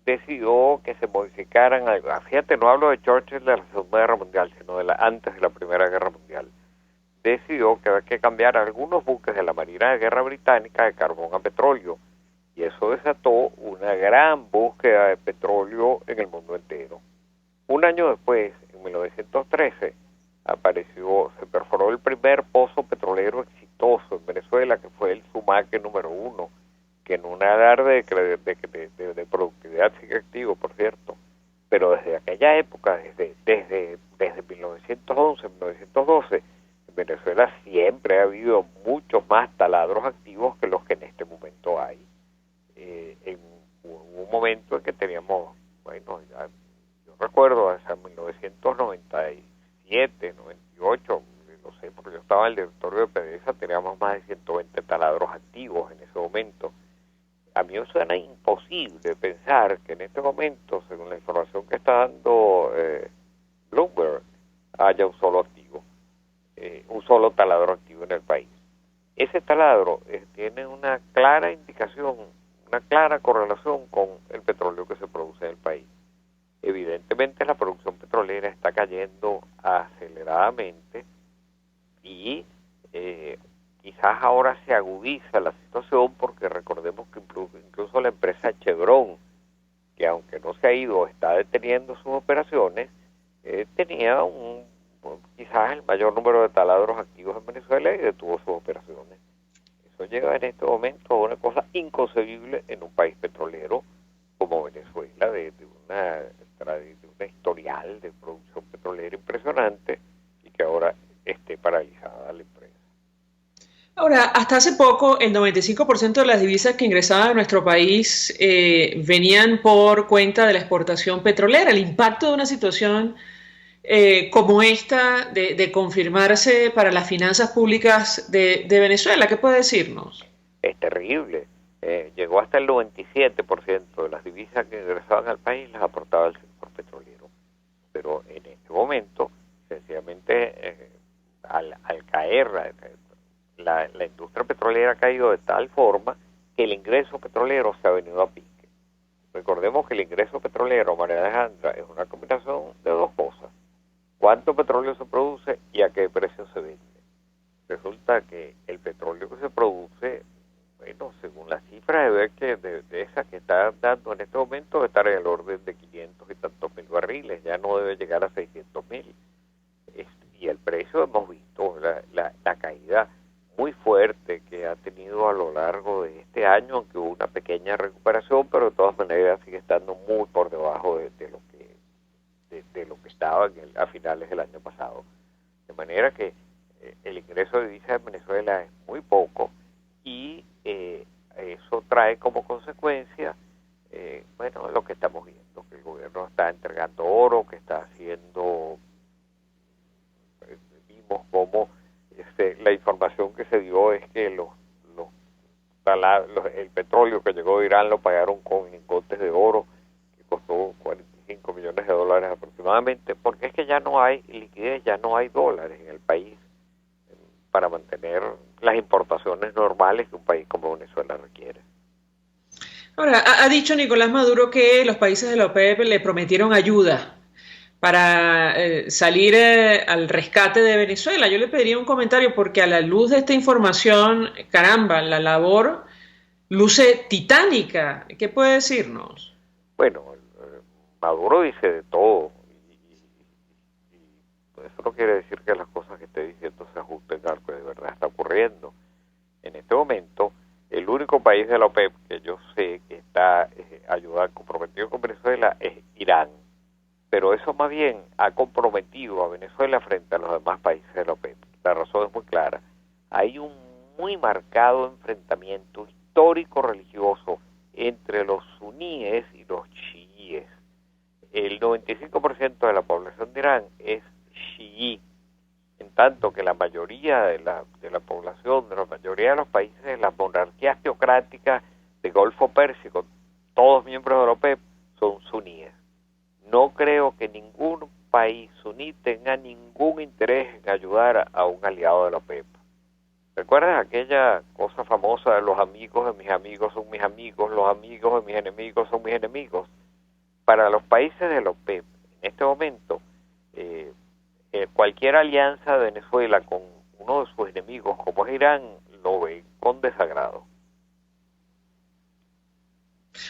decidió que se modificaran algo. Fíjate, no hablo de Churchill de la Segunda Guerra Mundial, sino de antes de la Primera Guerra Mundial. Decidió que había que cambiar algunos buques de la Marina de Guerra Británica de carbón a petróleo, y eso desató una gran búsqueda de petróleo en el mundo entero. Un año después, en 1913, se perforó el primer pozo petrolero exitoso en Venezuela, que fue el Sumaque número 1, que en un alarde de productividad sigue activo, por cierto, pero desde aquella época, desde 1911, 1912, en Venezuela siempre ha habido muchos más taladros activos que los que en este momento hay. Hubo un momento en que teníamos, yo recuerdo hasta 1997, 98, lo sé porque yo estaba en el directorio de PDVSA, teníamos más de 120 taladros activos en ese momento. A mí me suena imposible pensar que en este momento, según la información que está dando Bloomberg, haya un solo activo, un solo taladro activo en el país. Ese taladro tiene una clara indicación, una clara correlación con el petróleo que se produce en el país. Evidentemente la producción petrolera está cayendo aceleradamente y quizás ahora se agudiza la situación porque recordemos que incluso la empresa Chevron, que aunque no se ha ido, está deteniendo sus operaciones, tenía quizás el mayor número de taladros activos en Venezuela y detuvo sus operaciones. Eso llega en este momento a una cosa inconcebible en un país petrolero como Venezuela, de una historial de producción petrolera impresionante y que ahora esté paralizada la empresa. Ahora, hasta hace poco, el 95% de las divisas que ingresaban a nuestro país venían por cuenta de la exportación petrolera. El impacto de una situación como esta de confirmarse para las finanzas públicas de Venezuela, ¿qué puede decirnos? Es terrible. Llegó hasta el 97% de las divisas que ingresaban al país las aportaba el sector petrolero. Pero en este momento, sencillamente, al caer, la industria petrolera ha caído de tal forma que el ingreso petrolero se ha venido a pique. Recordemos que el ingreso petrolero, María Alejandra, es una combinación de dos cosas: cuánto petróleo se produce y a qué precio se vende. Resulta que el petróleo que se produce, bueno, según las cifras de esas que está dando en este momento, debe estar en el orden de 500 y tantos mil barriles, ya no debe llegar a 600.000. Y el precio, hemos visto la caída muy fuerte que ha tenido a lo largo de este año, aunque hubo una pequeña recuperación, pero de todas maneras sigue estando muy por debajo de lo que estaba a finales del año pasado. De manera que el ingreso de divisas de Venezuela es muy poco, y eso trae como consecuencia, bueno, lo que estamos viendo, que el gobierno está entregando oro, que está haciendo, vimos cómo la información que se dio es que el petróleo que llegó de Irán lo pagaron con lingotes de oro, que costó $45 millones aproximadamente, porque es que ya no hay liquidez, ya no hay dólares en el país para mantener las importaciones normales que un país como Venezuela requiere. Ahora, ha dicho Nicolás Maduro que los países de la OPEP le prometieron ayuda para salir al rescate de Venezuela. Yo le pediría un comentario, porque a la luz de esta información, caramba, la labor luce titánica. ¿Qué puede decirnos? Bueno, Maduro dice de todo, y eso no quiere decir que las cosas que esté diciendo se ajusten a lo que de verdad está ocurriendo. En este momento, el único país de la OPEP que yo sé que está comprometido con Venezuela es Irán. Pero eso más bien ha comprometido a Venezuela frente a los demás países de la OPEP. La razón es muy clara. Hay un muy marcado enfrentamiento histórico-religioso entre los suníes y los chiíes. El 95% de la población de Irán es chií, en tanto que la mayoría de la población, de la mayoría de los países de las monarquías teocráticas de Golfo Pérsico, todos miembros de la OPEP, son suníes. No creo que ningún país suní tenga ningún interés en ayudar a un aliado de la OPEP. ¿Recuerdas aquella cosa famosa de los amigos de mis amigos son mis amigos, los amigos de mis enemigos son mis enemigos? Para los países de la OPEP, en este momento, cualquier alianza de Venezuela con uno de sus enemigos, como es Irán, lo ve con desagrado.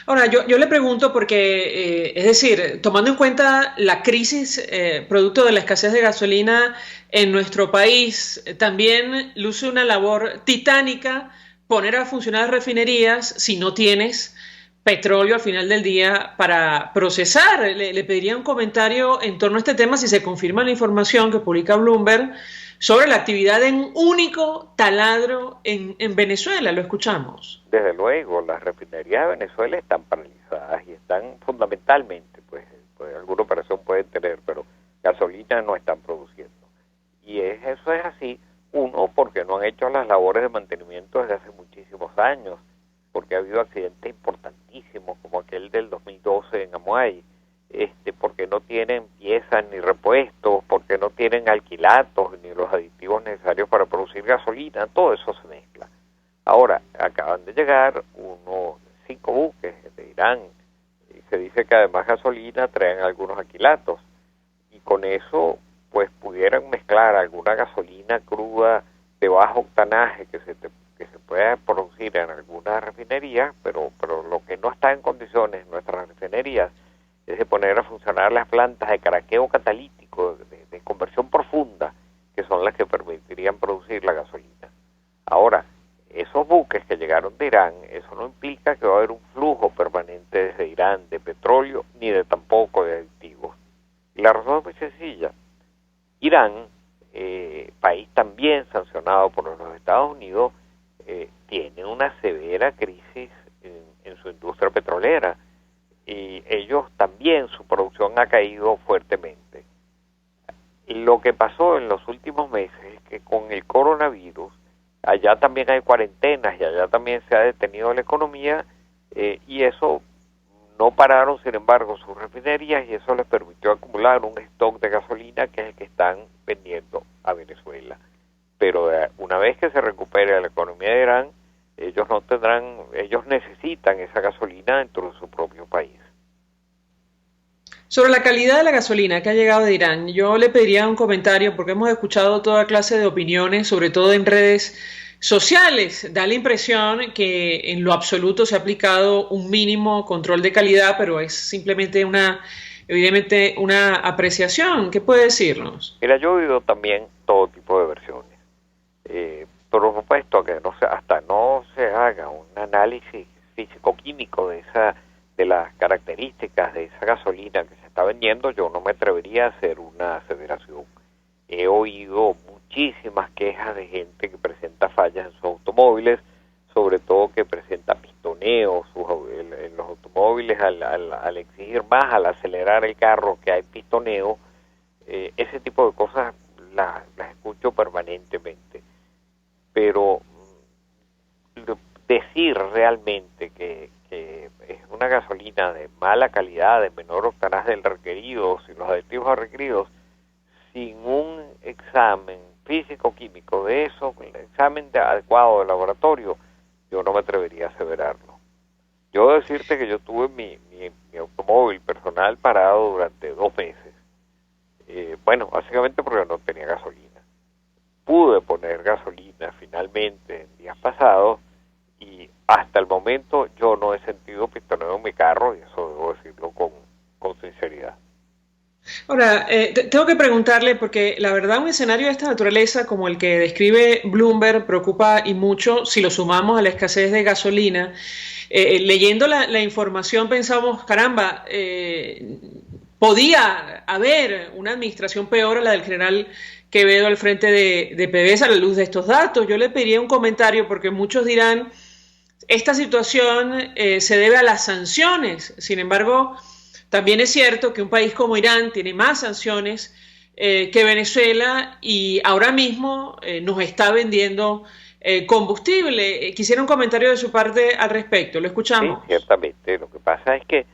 Ahora, yo le pregunto porque, es decir, tomando en cuenta la crisis producto de la escasez de gasolina en nuestro país, también luce una labor titánica poner a funcionar refinerías si no tienes petróleo al final del día para procesar. Le pediría un comentario en torno a este tema, si se confirma la información que publica Bloomberg sobre la actividad en un único taladro en Venezuela. Lo escuchamos. Desde luego, las refinerías de Venezuela están paralizadas y están fundamentalmente, pues alguna operación pueden tener, pero gasolina no están produciendo. Y eso es así, uno, porque no han hecho las labores de mantenimiento desde hace muchísimos años, porque ha habido accidentes importantísimos, como aquel del 2012 en Amuay, porque no tienen piezas ni repuestos, porque no tienen alquilatos ni los aditivos necesarios para producir gasolina. Todo eso se mezcla. Ahora, acaban de llegar 5 buques de Irán, y se dice que además gasolina traen algunos alquilatos, y con eso pues pudieran mezclar alguna gasolina cruda de bajo octanaje que se pueda producir en algunas refinerías, pero lo que no está en condiciones en nuestras refinerías es de poner a funcionar las plantas de craqueo catalítico, de conversión profunda, que son las que permitirían producir la gasolina. Ahora, esos buques que llegaron de Irán, eso no implica que va a haber un flujo permanente desde Irán de petróleo, ni de tampoco de aditivos. Y la razón es muy sencilla. Irán, país también sancionado por los Estados Unidos, tiene una severa crisis en su industria petrolera, y ellos también, su producción ha caído fuertemente. Lo que pasó en los últimos meses es que con el coronavirus, allá también hay cuarentenas y allá también se ha detenido la economía, y eso no pararon, sin embargo, sus refinerías y eso les permitió acumular un stock de gasolina que es el que están vendiendo a Venezuela. Pero una vez que se recupere la economía de Irán, ellos necesitan esa gasolina dentro de su propio país. Sobre la calidad de la gasolina que ha llegado de Irán, yo le pediría un comentario porque hemos escuchado toda clase de opiniones, sobre todo en redes sociales. Da la impresión que en lo absoluto se ha aplicado un mínimo control de calidad, pero es simplemente evidentemente una apreciación. ¿Qué puede decirnos? Mira, yo he oído también todo tipo de versiones. Por supuesto que hasta no se haga un análisis físico-químico de las características de esa gasolina que se está vendiendo, yo no me atrevería a hacer una aseveración. He oído muchísimas quejas de gente que presenta fallas en sus automóviles, sobre todo que presenta pistoneos en los automóviles al exigir más, al acelerar el carro, que hay pistoneo. Ese tipo de cosas las escucho permanentemente. Pero decir realmente que es una gasolina de mala calidad, de menor octanaje del requerido, sin los aditivos requeridos, sin un examen físico-químico de eso, el examen adecuado de laboratorio, yo no me atrevería a aseverarlo. Yo debo decirte que yo tuve mi automóvil personal parado durante 2 meses. Básicamente porque no tenía gasolina. Pude poner gasolina finalmente en días pasados y hasta el momento yo no he sentido pistoneo en mi carro, y eso debo decirlo con sinceridad. Ahora, tengo que preguntarle, porque la verdad un escenario de esta naturaleza como el que describe Bloomberg preocupa y mucho si lo sumamos a la escasez de gasolina. Leyendo la información pensamos, caramba, podía haber una administración peor a la del general Quevedo al frente de PDVSA a la luz de estos datos. Yo le pediría un comentario porque muchos dirán, esta situación se debe a las sanciones. Sin embargo, también es cierto que un país como Irán tiene más sanciones que Venezuela y ahora mismo nos está vendiendo combustible. Quisiera un comentario de su parte al respecto. Lo escuchamos. Sí, ciertamente. Lo que pasa es que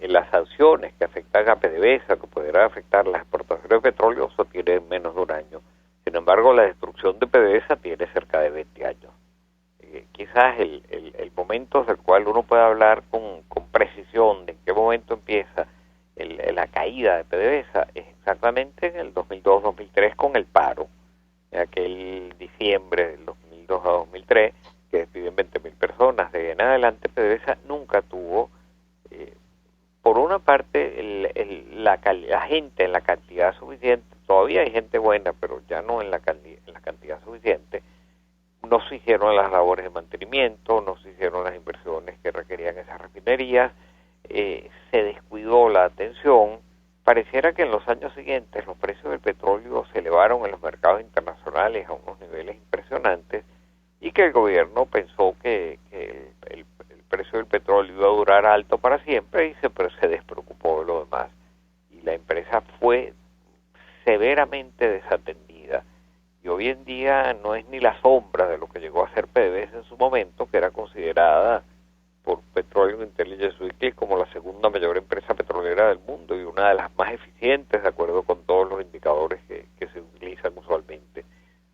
las sanciones que afectan a PDVSA, que podrán afectar las exportaciones de petróleo, eso tiene menos de un año. Sin embargo, la destrucción de PDVSA tiene cerca de 20 años. Quizás el momento del cual uno puede hablar con precisión de en qué momento empieza la caída de PDVSA es exactamente en el 2002-2003 con el paro. En aquel diciembre del 2002 a 2003, que despiden 20.000 personas. De en adelante, PDVSA nunca tuvo, por una parte, la gente en la cantidad suficiente. Todavía hay gente buena, pero ya no en la cantidad suficiente. No se hicieron las labores de mantenimiento, no se hicieron las inversiones que requerían esas refinerías, se descuidó la atención. Pareciera que en los años siguientes los precios del petróleo se elevaron en los mercados internacionales a unos niveles impresionantes y que el gobierno pensó que el precio del petróleo iba a durar alto para siempre y se despreocupó de lo demás. Y la empresa fue severamente desatendida. Y hoy en día no es ni la sombra de lo que llegó a ser PDVSA en su momento, que era considerada por Petroleum Intelligence Weekly como la segunda mayor empresa petrolera del mundo y una de las más eficientes de acuerdo con todos los indicadores que se utilizan usualmente.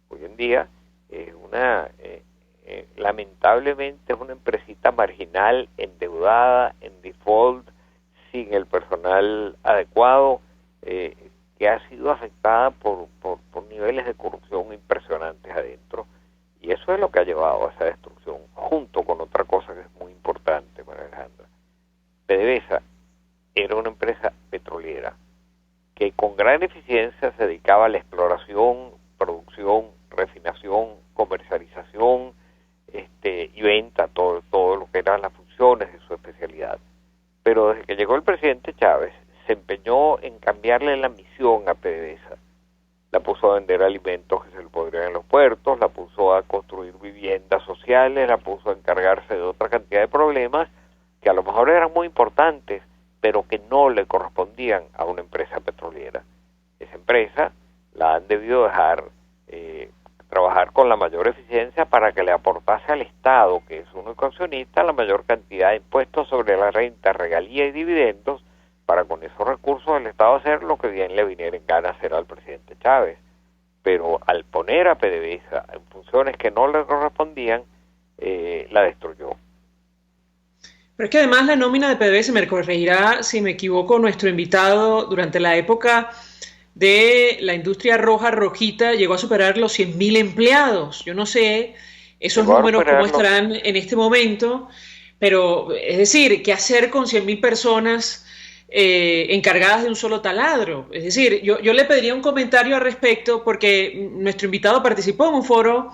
Hoy en día es lamentablemente es una empresita marginal, endeudada, en default, sin el personal adecuado, que ha sido afectada por niveles de corrupción impresionantes adentro, y eso es lo que ha llevado a esa destrucción, junto con otra cosa que es muy importante, María Alejandra. PDVSA era una empresa petrolera que con gran eficiencia se dedicaba a la exploración, producción, refinación, comercialización y venta, todo lo que eran las funciones de su especialidad. Pero desde que llegó el presidente Chávez, se empeñó en cambiarle la misión a PDVSA. La puso a vender alimentos que se le podrían en los puertos, la puso a construir viviendas sociales, la puso a encargarse de otra cantidad de problemas que a lo mejor eran muy importantes, pero que no le correspondían a una empresa petrolera. Esa empresa la han debido dejar trabajar con la mayor eficiencia para que le aportase al Estado, que es un accionista, la mayor cantidad de impuestos sobre la renta, regalía y dividendos, para con esos recursos el Estado hacer lo que bien le viniera en gana hacer al presidente Chávez. Pero al poner a PDVSA en funciones que no le correspondían, la destruyó. Pero es que además la nómina de PDVSA, me corregirá si me equivoco nuestro invitado, durante la época de la industria rojita llegó a superar los 100.000 empleados. Yo no sé esos números cómo estarán en este momento, pero es decir, ¿qué hacer con 100.000 personas encargadas de un solo taladro? Es decir, yo le pediría un comentario al respecto, porque nuestro invitado participó en un foro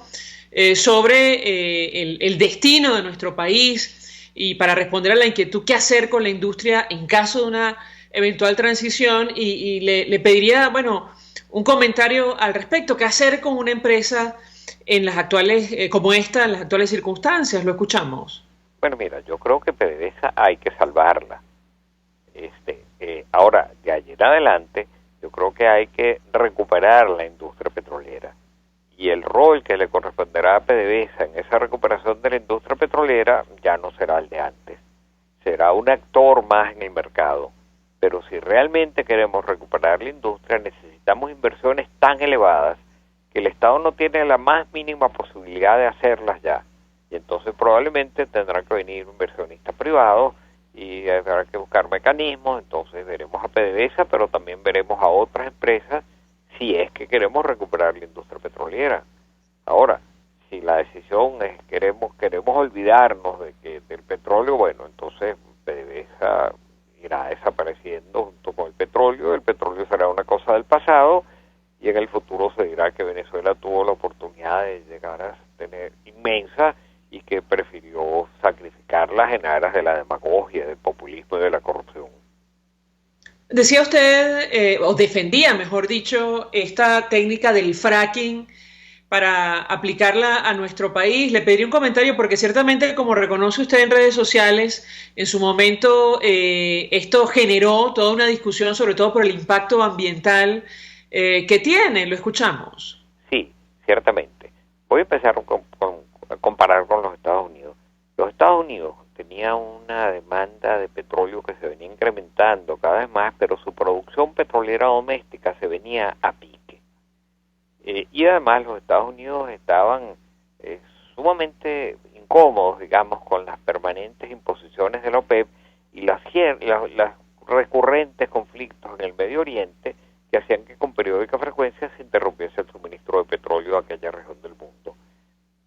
sobre el destino de nuestro país, y para responder a la inquietud qué hacer con la industria en caso de una eventual transición, y le pediría, bueno, un comentario al respecto, qué hacer con una empresa en las actuales, como esta, en las actuales circunstancias. Lo escuchamos. Bueno, mira, yo creo que PDVSA hay que salvarla. Ahora, de allí en adelante, yo creo que hay que recuperar la industria petrolera. Y el rol que le corresponderá a PDVSA en esa recuperación de la industria petrolera ya no será el de antes. Será un actor más en el mercado. Pero si realmente queremos recuperar la industria, necesitamos inversiones tan elevadas que el Estado no tiene la más mínima posibilidad de hacerlas ya. Y entonces probablemente tendrá que venir inversionistas privados y habrá que buscar mecanismos. Entonces veremos a PDVSA, pero también veremos a otras empresas, si es que queremos recuperar la industria petrolera. Ahora, si la decisión es queremos olvidarnos del petróleo, bueno, entonces PDVSA irá desapareciendo junto con el petróleo será una cosa del pasado, y en el futuro se dirá que Venezuela tuvo la oportunidad de llegar a tener inmensa y que prefirió sacrificarlas en aras de la demagogia, del populismo y de la corrupción. Decía usted, o defendía, mejor dicho, esta técnica del fracking para aplicarla a nuestro país. Le pediría un comentario porque ciertamente, como reconoce usted en redes sociales, en su momento esto generó toda una discusión, sobre todo por el impacto ambiental que tiene. Lo escuchamos. Sí, ciertamente. Voy a empezar a comparar con los Estados Unidos. Los Estados Unidos tenía una demanda de petróleo que se venía incrementando cada vez más, pero su producción petrolera doméstica se venía a pique. Y además los Estados Unidos estaban sumamente incómodos, digamos, con las permanentes imposiciones de la OPEP y las recurrentes conflictos en el Medio Oriente que hacían que con periódica frecuencia se interrumpiese el suministro de petróleo a aquella región del mundo.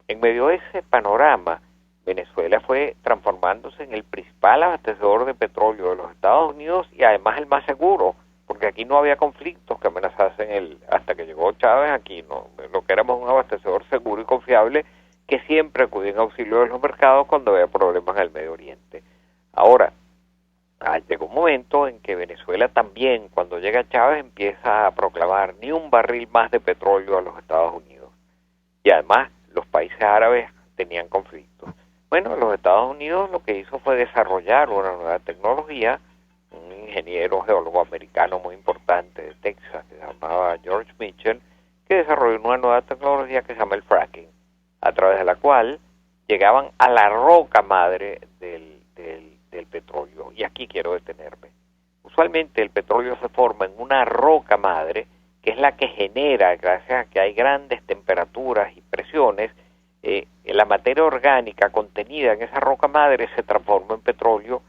En medio de ese panorama, Venezuela fue transformándose en el principal abastecedor de petróleo de los Estados Unidos y además el más seguro, porque aquí no había conflictos que amenazasen hasta que llegó Chávez. Aquí lo que éramos un abastecedor seguro y confiable que siempre acudía en auxilio de los mercados cuando había problemas en el Medio Oriente. Ahora, llegó un momento en que Venezuela también, cuando llega Chávez, empieza a proclamar ni un barril más de petróleo a los Estados Unidos. Y además, los países árabes tenían conflictos. Bueno, los Estados Unidos lo que hizo fue desarrollar una nueva tecnología. Un ingeniero geólogo americano muy importante de Texas, que se llamaba George Mitchell, que desarrolló una nueva tecnología que se llama el fracking, a través de la cual llegaban a la roca madre del petróleo. Y aquí quiero detenerme. Usualmente el petróleo se forma en una roca madre, que es la que genera, gracias a que hay grandes temperaturas y presiones, la materia orgánica contenida en esa roca madre se transforma en petróleo,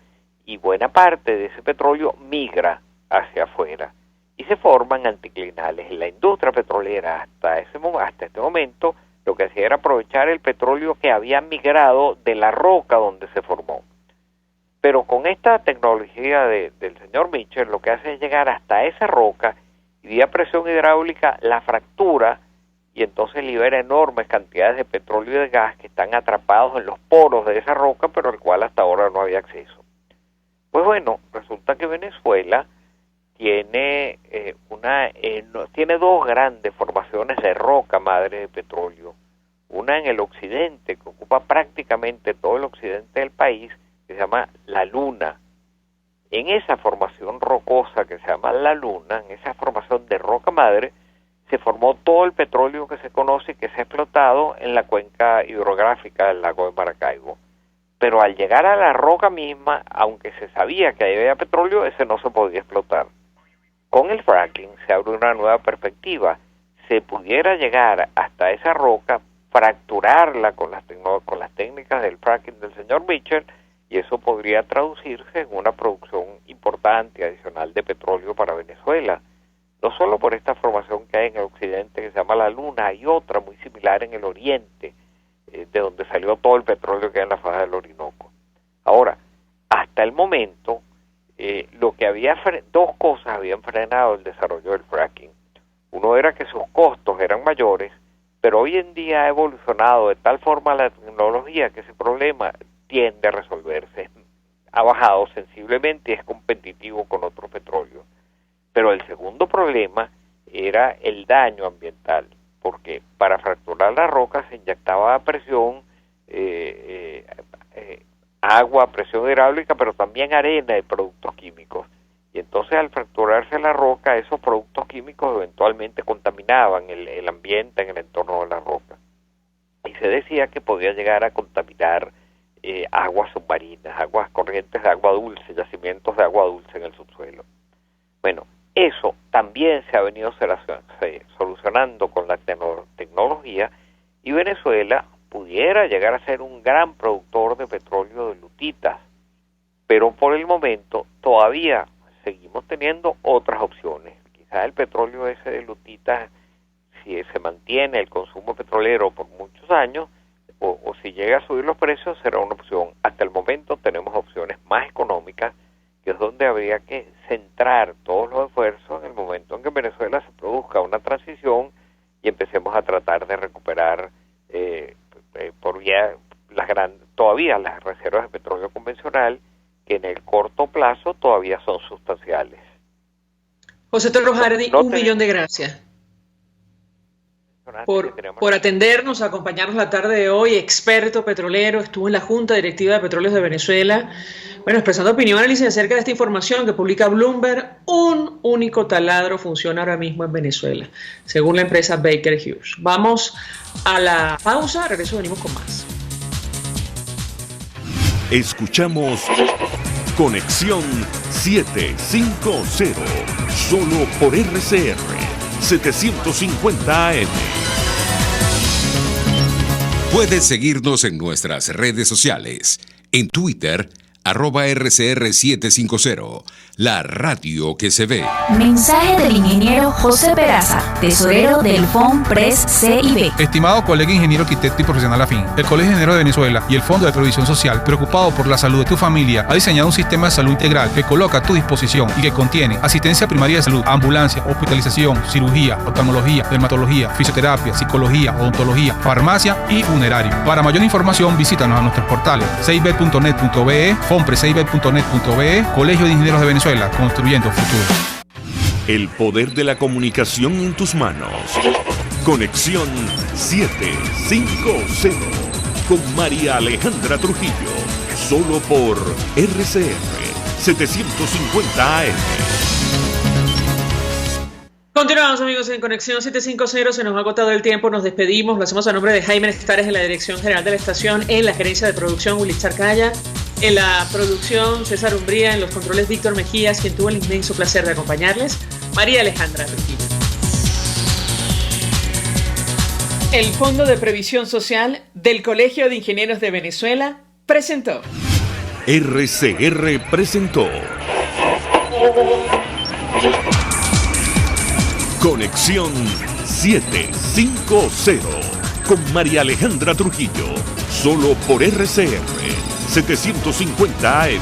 y buena parte de ese petróleo migra hacia afuera y se forman anticlinales. En la industria petrolera hasta este momento lo que hacía era aprovechar el petróleo que había migrado de la roca donde se formó. Pero con esta tecnología del señor Mitchell, lo que hace es llegar hasta esa roca y vía presión hidráulica la fractura, y entonces libera enormes cantidades de petróleo y de gas que están atrapados en los poros de esa roca, pero al cual hasta ahora no había acceso. Pues bueno, resulta que Venezuela tiene tiene dos grandes formaciones de roca madre de petróleo. Una en el occidente, que ocupa prácticamente todo el occidente del país, que se llama La Luna. En esa formación rocosa que se llama La Luna, en esa formación de roca madre, se formó todo el petróleo que se conoce y que se ha explotado en la cuenca hidrográfica del lago de Maracaibo. Pero al llegar a la roca misma, aunque se sabía que ahí había petróleo, ese no se podía explotar. Con el fracking se abre una nueva perspectiva. Se pudiera llegar hasta esa roca, fracturarla con las técnicas del fracking del señor Mitchell, y eso podría traducirse en una producción importante adicional de petróleo para Venezuela. No solo por esta formación que hay en el occidente que se llama la Luna, hay otra muy similar en el oriente, de donde salió todo el petróleo que hay en la faja del Orinoco. Ahora, hasta el momento, lo que había dos cosas habían frenado el desarrollo del fracking. Uno era que sus costos eran mayores, pero hoy en día ha evolucionado de tal forma la tecnología que ese problema tiende a resolverse. Ha bajado sensiblemente y es competitivo con otro petróleo. Pero el segundo problema era el daño ambiental, porque para fracturar la roca se inyectaba a presión agua, presión hidráulica, pero también arena y productos químicos. Y entonces al fracturarse la roca, esos productos químicos eventualmente contaminaban el ambiente en el entorno de la roca. Y se decía que podía llegar a contaminar aguas submarinas, aguas corrientes de agua dulce, yacimientos de agua dulce en el subsuelo. Bueno, eso también se ha venido solucionando con la tecnología, y Venezuela pudiera llegar a ser un gran productor de petróleo de lutitas, pero por el momento todavía seguimos teniendo otras opciones. Quizás el petróleo ese de lutitas, si se mantiene el consumo petrolero por muchos años, o si llega a subir los precios, será una opción. Hasta el momento tenemos opciones más económicas, que es donde habría que centrar todos los esfuerzos en el momento en que en Venezuela se produzca una transición y empecemos a tratar de recuperar por vía todavía las reservas de petróleo convencional, que en el corto plazo todavía son sustanciales. José Torros Hardy, un millón de gracias por atendernos, acompañarnos la tarde de hoy. Experto petrolero, estuvo en la Junta Directiva de Petróleos de Venezuela, bueno, expresando opinión, análisis acerca de esta información que publica Bloomberg. Un único taladro funciona ahora mismo en Venezuela, según la empresa Baker Hughes. Vamos a la pausa, regreso, venimos con más. Escuchamos Conexión 750, solo por RCR 750 AM. Puedes seguirnos en nuestras redes sociales. En Twitter, @RCR750, la radio que se ve. Mensaje del ingeniero José Peraza, tesorero del FONPRES CIB. Estimado colega ingeniero, arquitecto y profesional afín, el Colegio de Ingenieros de Venezuela y el Fondo de Previsión Social, preocupado por la salud de tu familia, ha diseñado un sistema de salud integral que coloca a tu disposición y que contiene asistencia primaria de salud, ambulancia, hospitalización, cirugía, oftalmología, dermatología, fisioterapia, psicología, odontología, farmacia y funerario. Para mayor información, visítanos a nuestros portales cib.net.be, fonprescib.net.be, Colegio de Ingenieros de Venezuela, construyendo futuro. El poder de la comunicación en tus manos. Conexión 750 con María Alejandra Trujillo, solo por RCR 750 AM. Continuamos, amigos, en Conexión 750. Se nos ha agotado el tiempo, nos despedimos. Lo hacemos a nombre de Jaime Estares en la dirección general de la estación, en la gerencia de producción Willy Charcaya, en la producción César Umbría, en los controles Víctor Mejías, quien tuvo el inmenso placer de acompañarles, María Alejandra Trujillo. El Fondo de Previsión Social del Colegio de Ingenieros de Venezuela presentó. RCR presentó Conexión 750 con María Alejandra Trujillo, solo por RCR 750 AM.